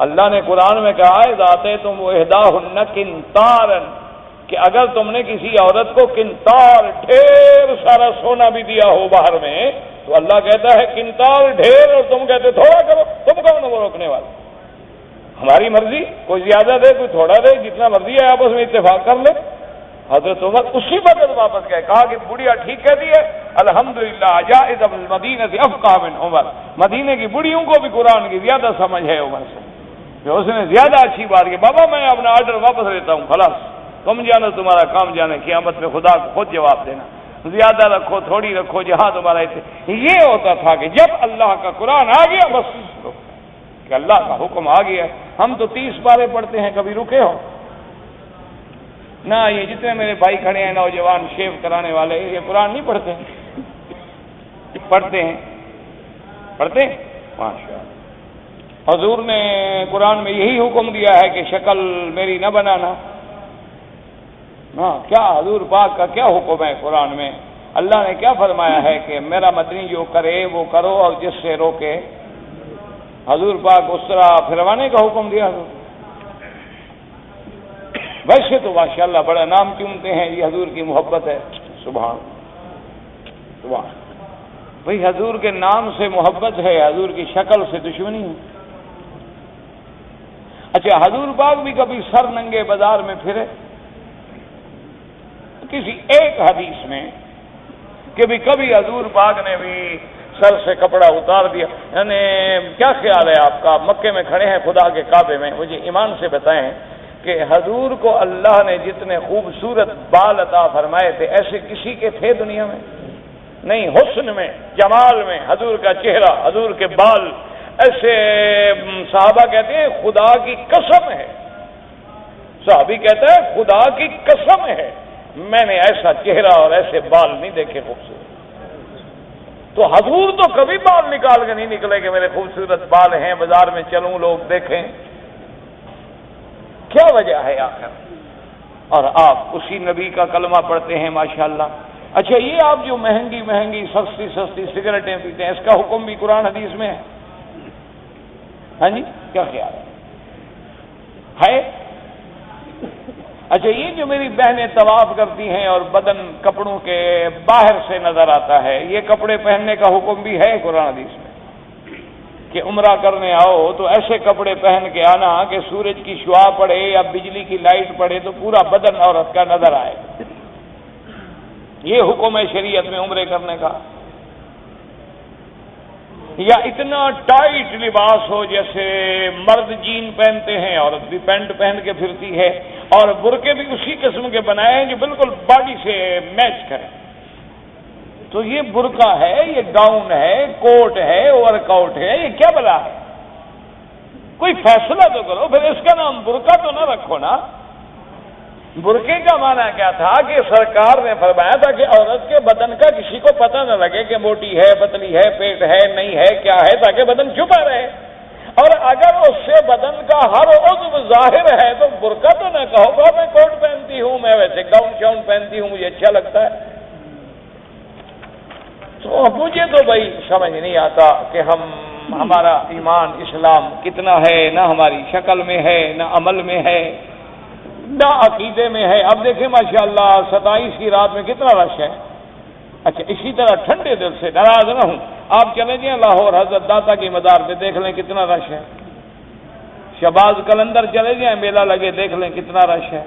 اللہ نے قرآن میں کہا ہے ذاتے تم احداہن قنطارا، کہ اگر تم نے کسی عورت کو قنطار ڈھیر سارا سونا بھی دیا ہو باہر میں تو اللہ کہتا ہے قنطار ڈھیر اور تم کہتے تھوڑا کرو، تم کون ہو وہ روکنے والے؟ ہماری مرضی، کوئی زیادہ دے کوئی تھوڑا دے، جتنا مرضی ہے آپس میں اتفاق کر لے۔ حضرت عمر اسی وقت واپس گئے، کہا کہ بڑھیا ٹھیک کہتی ہے، الحمدللہ جائز المدینہ افقہ من عمر، مدینے کی بڑھیوں کو بھی قرآن کی زیادہ سمجھ ہے عمر سے، کہ اس نے زیادہ اچھی بات کی، بابا میں اپنا آرڈر واپس لیتا ہوں، خلاص تم جانا تمہارا کام جانے، قیامت میں خدا کو خود جواب دینا، زیادہ رکھو تھوڑی رکھو جہاں تمہارا یہ ہوتا تھا کہ جب اللہ کا قرآن آ گیا بس کہ اللہ کا حکم آ گیا۔ ہم تو 30 بارے پڑھتے ہیں، کبھی رکے ہو نہ؟ یہ جتنے میرے بھائی کھڑے ہیں نوجوان شیو کرانے والے، یہ قرآن نہیں پڑھتے ہیں؟ پڑھتے ہیں ماشاء اللہ۔ حضور نے قرآن میں یہی حکم دیا ہے کہ شکل میری نہ بنانا. ہاں، کیا حضور پاک کا کیا حکم ہے قرآن میں؟ اللہ نے کیا فرمایا ہے کہ میرا مدنی جو کرے وہ کرو اور جس سے روکے. حضور پاک اس طرح پھروانے کا حکم دیا. ویسے تو ماشاءاللہ بڑا نام چومتے ہیں، یہ حضور کی محبت ہے. سبحان سبحان. بھئی حضور کے نام سے محبت ہے، حضور کی شکل سے دشمنی ہے. اچھا، حضور پاک بھی کبھی سر ننگے بازار میں پھرے؟ کسی ایک حدیث میں کہ بھی کبھی حضور پاک نے بھی سر سے کپڑا اتار دیا. یعنی کیا خیال ہے آپ کا؟ مکے میں کھڑے ہیں خدا کے کعبے میں، مجھے ایمان سے بتائیں کہ حضور کو اللہ نے جتنے خوبصورت بال عطا فرمائے تھے ایسے کسی کے تھے دنیا میں؟ نہیں. حسن میں، جمال میں حضور کا چہرہ، حضور کے بال ایسے صحابہ کہتے ہیں خدا کی قسم ہے. صحابی کہتا ہے خدا کی قسم ہے میں نے ایسا چہرہ اور ایسے بال نہیں دیکھے خوبصورت. تو حضور تو کبھی بال نکال کے نہیں نکلے کہ میرے خوبصورت بال ہیں، بازار میں چلوں لوگ دیکھیں. کیا وجہ ہے آخر؟ اور آپ اسی نبی کا کلمہ پڑھتے ہیں ماشاءاللہ. اچھا، یہ آپ جو مہنگی مہنگی سستی سستی سگریٹیں پیتے ہیں، اس کا حکم بھی قرآن حدیث میں ہے؟ ہاں جی، کیا خیال ہے؟ اچھا، یہ جو میری بہنیں طواف کرتی ہیں اور بدن کپڑوں کے باہر سے نظر آتا ہے، یہ کپڑے پہننے کا حکم بھی ہے قرآن حدیث میں کہ عمرہ کرنے آؤ تو ایسے کپڑے پہن کے آنا کہ سورج کی شعاع پڑے یا بجلی کی لائٹ پڑے تو پورا بدن عورت کا نظر آئے. یہ حکم ہے شریعت میں عمرے کرنے کا. یا اتنا ٹائٹ لباس ہو جیسے مرد جین پہنتے ہیں، عورت بھی پینٹ پہن کے پھرتی ہے، اور برقعے بھی اسی قسم کے بنائے ہیں جو بالکل باڈی سے میچ کریں. تو یہ برقع ہے، یہ گاؤن ہے، کوٹ ہے، ورک آؤٹ ہے، یہ کیا بلا ہے؟ کوئی فیصلہ تو کرو. پھر اس کا نام برقع تو نہ رکھو نا. برقعے کا معنی کیا تھا کہ سرکار نے فرمایا تھا کہ عورت کے بدن کا کسی کو پتہ نہ لگے کہ موٹی ہے، پتلی ہے، پیٹ ہے، نہیں ہے، کیا ہے، تاکہ بدن چھپا رہے. اور اگر اس سے بدن کا ہر عضو ظاہر ہے تو برقع تو نہ کہو گا میں کوٹ پہنتی ہوں، میں ویسے گاؤن شاؤن پہنتی ہوں، مجھے اچھا لگتا ہے. تو مجھے تو بھائی سمجھ نہیں آتا کہ ہمارا ایمان اسلام کتنا ہے، نہ ہماری شکل میں ہے، نہ عمل میں ہے، نہ عقیدے میں ہے. اب دیکھیں ماشاءاللہ 27 کی رات میں کتنا رش ہے. اچھا، اسی طرح ٹھنڈے دل سے ناراض نہ ہوں، آپ چلے جائیں لاہور حضرت داتا کی مزار پہ دیکھ لیں کتنا رش ہے. شہباز قلندر چلے جائیں، میلہ لگے دیکھ لیں کتنا رش ہے.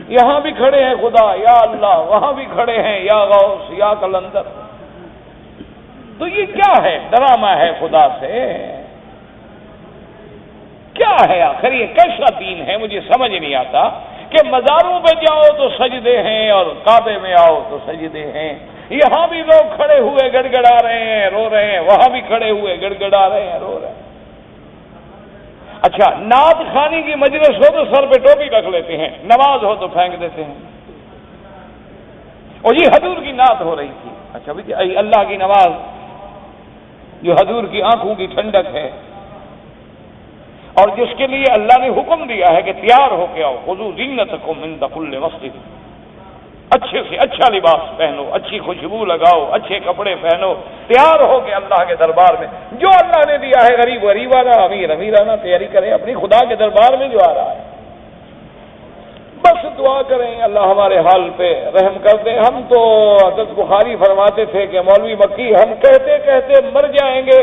یہاں بھی کھڑے ہیں خدا یا اللہ، وہاں بھی کھڑے ہیں یا غوث یا قلندر. تو یہ کیا ہے؟ ڈرامہ ہے خدا سے. کیا ہے آخر؟ یہ کیسا دین ہے؟ مجھے سمجھ نہیں آتا کہ مزاروں پہ جاؤ تو سجدے ہیں اور کعبے میں آؤ تو سجدے ہیں. یہاں بھی لوگ کھڑے ہوئے گڑ گڑا رہے ہیں، رو رہے ہیں، وہاں بھی کھڑے ہوئے گڑ گڑا رہے ہیں، رو رہے ہیں. اچھا، نعت خوانی کی مجلس ہو تو سر پہ ٹوپی رکھ لیتے ہیں، نماز ہو تو پھینک دیتے ہیں. اور یہ حضور کی نعت ہو رہی تھی. اچھا بھائی، اللہ کی نماز جو حضور کی آنکھوں کی ٹھنڈک ہے اور جس کے لیے اللہ نے حکم دیا ہے کہ تیار ہو کے آؤ، خذوا زینتکم عند کل مسجد. اچھے سے اچھا لباس پہنو، اچھی خوشبو لگاؤ، اچھے کپڑے پہنو، تیار ہو کے اللہ کے دربار میں جو اللہ نے دیا ہے. غریب غریبانہ، امیر امیرانہ تیاری کریں اپنی خدا کے دربار میں جو آ رہا ہے. بس دعا کریں اللہ ہمارے حال پہ رحم کر دے. ہم تو حضرت بخاری فرماتے تھے کہ مولوی مکی ہم کہتے کہتے مر جائیں گے،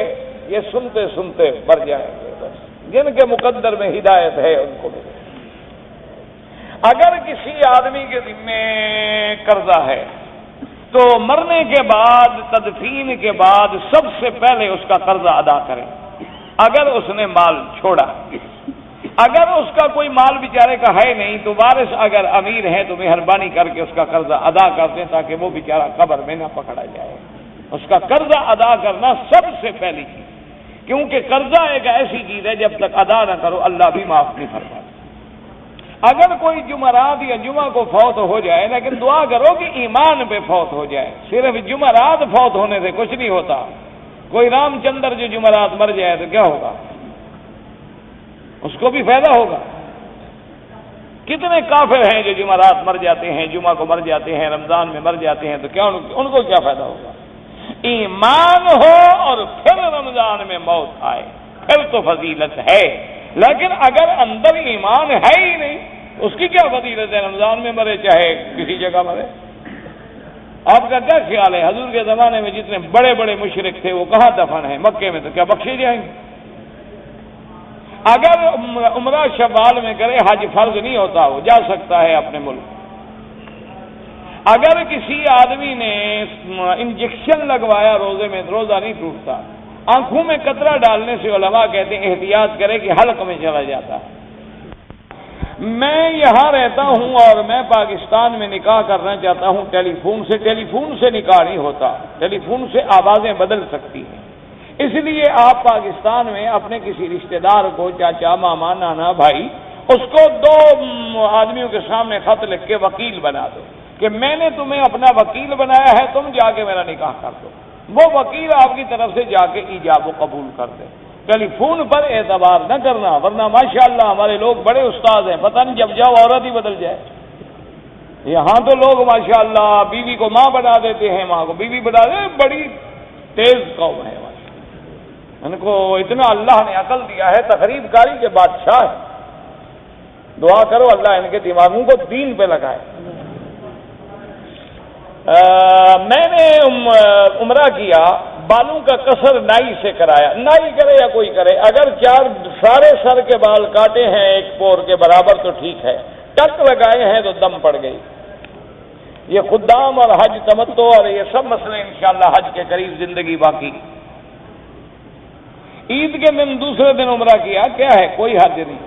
یہ سنتے سنتے مر جائیں گے. بس جن کے مقدر میں ہدایت ہے ان کو ملے. اگر کسی آدمی کے ذمے قرضہ ہے تو مرنے کے بعد، تدفین کے بعد سب سے پہلے اس کا قرضہ ادا کریں. اگر اس نے مال چھوڑا، اگر اس کا کوئی مال بیچارے کا ہے نہیں تو وارث اگر امیر ہیں تو مہربانی کر کے اس کا قرضہ ادا کر دیں تاکہ وہ بیچارہ قبر میں نہ پکڑا جائے. اس کا قرضہ ادا کرنا سب سے پہلی چیز، کیونکہ قرضہ ایک ایسی چیز ہے جب تک ادا نہ کرو اللہ بھی معاف نہیں فرماتا. اگر کوئی جمعرات یا جمعہ کو فوت ہو جائے، لیکن دعا کرو کہ ایمان پہ فوت ہو جائے. صرف جمعرات فوت ہونے سے کچھ نہیں ہوتا. کوئی رام چندر جو جمعرات مر جائے تو کیا ہوگا؟ اس کو بھی فائدہ ہوگا۔ کتنے کافر ہیں جو جمعرات مر جاتے ہیں، جمعہ کو مر جاتے ہیں، رمضان میں مر جاتے ہیں، تو کیا ان کو کیا فائدہ ہوگا؟ ایمان ہو اور پھر رمضان میں موت آئے پھر تو فضیلت ہے، لیکن اگر اندر ایمان ہے ہی نہیں اس کی کیا فضیلت ہے؟ رمضان میں مرے چاہے کسی جگہ مرے۔ آپ کا کیا خیال ہے حضور کے زمانے میں جتنے بڑے بڑے مشرک تھے وہ کہاں دفن ہیں؟ مکے میں، تو کیا بخشے جائیں گے؟ اگر عمرہ شوال میں کرے حج فرض نہیں ہوتا، وہ جا سکتا ہے اپنے ملک۔ اگر کسی آدمی نے انجیکشن لگوایا روزے میں، روزہ نہیں ٹوٹتا۔ آنکھوں میں قطرہ ڈالنے سے علماء کہتے ہیں احتیاط کرے کہ حلق میں چلا جاتا ہے۔ میں یہاں رہتا ہوں اور میں پاکستان میں نکاح کرنا چاہتا ہوں ٹیلی فون سے نکاح نہیں ہوتا، ٹیلی فون سے آوازیں بدل سکتی ہیں۔ اس لیے آپ پاکستان میں اپنے کسی رشتہ دار کو، چاچا، ماما، نانا، بھائی، اس کو 2 آدمیوں کے سامنے خط لکھ کے وکیل بنا دو کہ میں نے تمہیں اپنا وکیل بنایا ہے، تم جا کے میرا نکاح کر دو۔ وہ وکیل آپ کی طرف سے جا کے ایجاب و قبول کر دے۔ ٹیلی فون پر اعتبار نہ کرنا، ورنہ ماشاءاللہ ہمارے لوگ بڑے استاد ہیں، پتہ نہیں جب جاؤ عورت ہی بدل جائے۔ یہاں تو لوگ ماشاءاللہ بیوی کو ماں بنا دیتے ہیں، ماں کو بیوی بنا دیتے ہیں، بڑی تیز قوم ہے۔ ان کو اتنا اللہ نے عقل دیا ہے، تقریب کاری کے بادشاہ ہے۔ دعا کرو اللہ ان کے دماغوں کو دین پہ لگائے۔ میں نے عمرہ کیا، بالوں کا قصر نائی سے کرایا۔ نائی کرے یا کوئی کرے، اگر سارے سر کے بال کاٹے ہیں ایک پور کے برابر تو ٹھیک ہے، ٹک لگائے ہیں تو دم پڑ گئی۔ یہ خدام اور حج تمتع اور یہ سب مسئلے انشاءاللہ حج کے قریب زندگی باقی۔ عید کے دن دوسرے دن عمرہ کیا، کیا ہے؟ کوئی حرج نہیں۔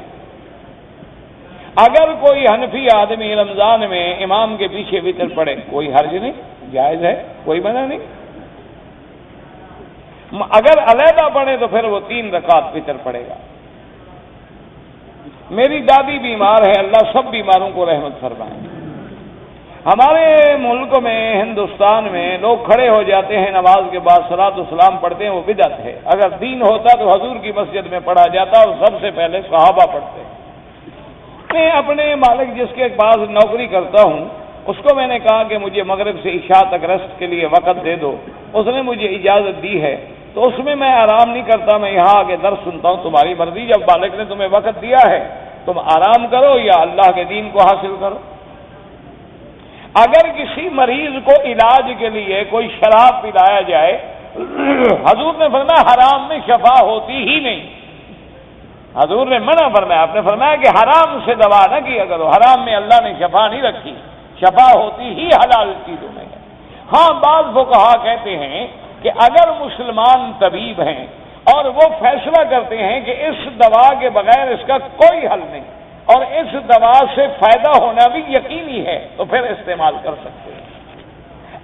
اگر کوئی حنفی آدمی رمضان میں امام کے پیچھے وتر پڑے، کوئی حرج نہیں، جائز ہے، کوئی منع نہیں۔ اگر علیحدہ پڑھے تو پھر وہ 3 رکعت وتر پڑے گا۔ میری دادی بیمار ہے، اللہ سب بیماروں کو رحمت فرمائے۔ ہمارے ملک میں، ہندوستان میں لوگ کھڑے ہو جاتے ہیں نماز کے بعد صلاۃ و سلام پڑھتے ہیں، وہ بدعت ہے۔ اگر دین ہوتا تو حضور کی مسجد میں پڑھا جاتا اور سب سے پہلے صحابہ پڑھتے۔ میں اپنے مالک جس کے پاس نوکری کرتا ہوں اس کو میں نے کہا کہ مجھے مغرب سے عشاء تک ریسٹ کے لیے وقت دے دو، اس نے مجھے اجازت دی ہے، تو اس میں آرام نہیں کرتا، میں یہاں آ کے درس سنتا ہوں۔ تمہاری مرضی، جب مالک نے تمہیں وقت دیا ہے تم آرام کرو یا اللہ کے دین کو حاصل کرو۔ اگر کسی مریض کو علاج کے لیے کوئی شراب پلایا جائے، حضور نے فرمایا حرام میں شفا ہوتی ہی نہیں۔ حضور نے منع فرمایا، آپ نے فرمایا کہ حرام سے دوا نہ کیا کرو، حرام میں اللہ نے شفا نہیں رکھی، شفا ہوتی ہی حلال چیزوں میں ہے۔ ہاں بعض فقہا کہتے ہیں کہ اگر مسلمان طبیب ہیں اور وہ فیصلہ کرتے ہیں کہ اس دوا کے بغیر اس کا کوئی حل نہیں اور اس دوا سے فائدہ ہونا بھی یقینی ہے تو پھر استعمال کر سکتے ہیں۔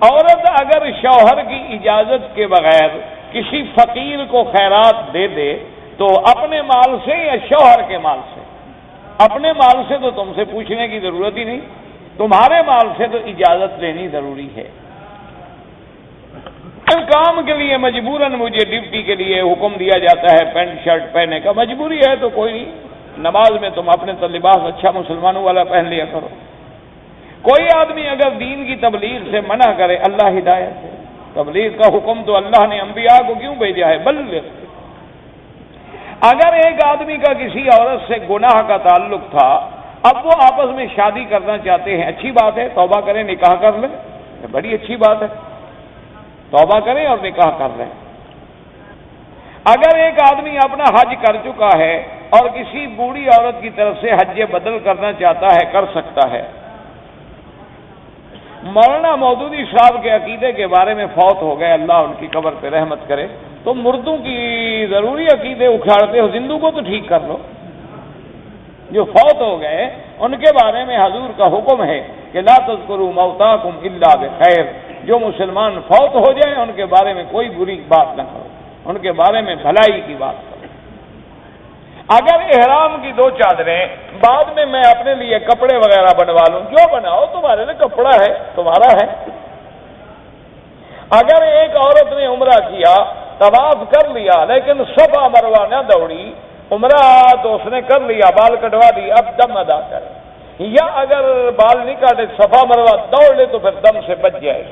عورت اگر شوہر کی اجازت کے بغیر کسی فقیر کو خیرات دے دے تو اپنے مال سے یا شوہر کے مال سے؟ اپنے مال سے تو تم سے پوچھنے کی ضرورت ہی نہیں، تمہارے مال سے تو اجازت لینی ضروری ہے۔ کام کے لیے مجبوراً مجھے ڈیوٹی کے لیے حکم دیا جاتا ہے پینٹ شرٹ پہننے کا، مجبوری ہے تو کوئی نہیں، نماز میں تم اپنے تو لباس اچھا مسلمانوں والا پہن لیا کرو۔ کوئی آدمی اگر دین کی تبلیغ سے منع کرے، اللہ ہدایت ہے، تبلیغ کا حکم تو اللہ نے انبیاء کو کیوں بھیجا ہے؟ بلغ۔ اگر ایک آدمی کا کسی عورت سے گناہ کا تعلق تھا، اب وہ آپس میں شادی کرنا چاہتے ہیں، اچھی بات ہے، توبہ کریں، نکاح کر لیں، بڑی اچھی بات ہے، توبہ کریں اور نکاح کر لیں۔ اگر ایک آدمی اپنا حج کر چکا ہے اور کسی بوڑھی عورت کی طرف سے حج بدل کرنا چاہتا ہے، کر سکتا ہے۔ مولانا مودودی صاحب کے عقیدے کے بارے میں فوت ہو گئے، اللہ ان کی قبر پہ رحمت کرے، تو مردوں کی ضروری عقیدے اکھاڑتے ہو، زندوں کو تو ٹھیک کر لو۔ جو فوت ہو گئے ان کے بارے میں حضور کا حکم ہے کہ لا تذکروا موتاکم الا بخیر، جو مسلمان فوت ہو جائیں ان کے بارے میں کوئی بری بات نہ کرو، ان کے بارے میں بھلائی کی بات کرو۔ اگر احرام کی 2 چادریں بعد میں اپنے لیے کپڑے وغیرہ بنوا لوں، جو بناؤ، تمہارے لیے کپڑا ہے، تمہارا ہے۔ اگر ایک عورت نے عمرہ کیا، طواف کر لیا، لیکن صفا مروہ نہ دوڑی، عمرہ تو اس نے کر لیا، بال کٹوا دی، اب دم ادا کرے، یا اگر بال نہیں کاٹے صفا مروا دوڑ لے تو پھر دم سے بچ جائے۔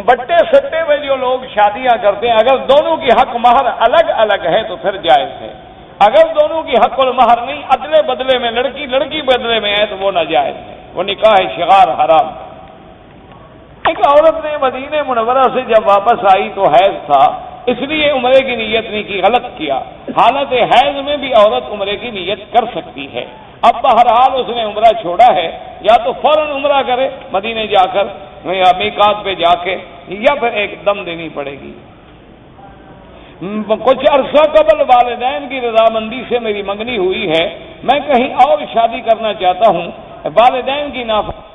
بٹے سٹے میں جو لوگ شادیاں کرتے ہیں، اگر دونوں کی حق مہر الگ الگ ہے تو پھر جائز ہے، اگر دونوں کی حق المہر نہیں، ادلے بدلے میں لڑکی بدلے میں ہے تو وہ ناجائز ہے، وہ نکاح شغار حرام۔ ایک عورت نے مدینہ منورہ سے جب واپس آئی تو حیض تھا، اس لیے عمرے کی نیت نہیں کی، غلط کیا۔ حالت حیض میں بھی عورت عمرے کی نیت کر سکتی ہے۔ اب بہرحال اس نے عمرہ چھوڑا ہے، یا تو فوراً عمرہ کرے مدینے جا کر یا میقات پہ جا کے، یا پھر ایک دم دینی پڑے گی۔ کچھ عرصہ قبل والدین کی رضامندی سے میری منگنی ہوئی ہے، میں کہیں اور شادی کرنا چاہتا ہوں، والدین کی نافرمانی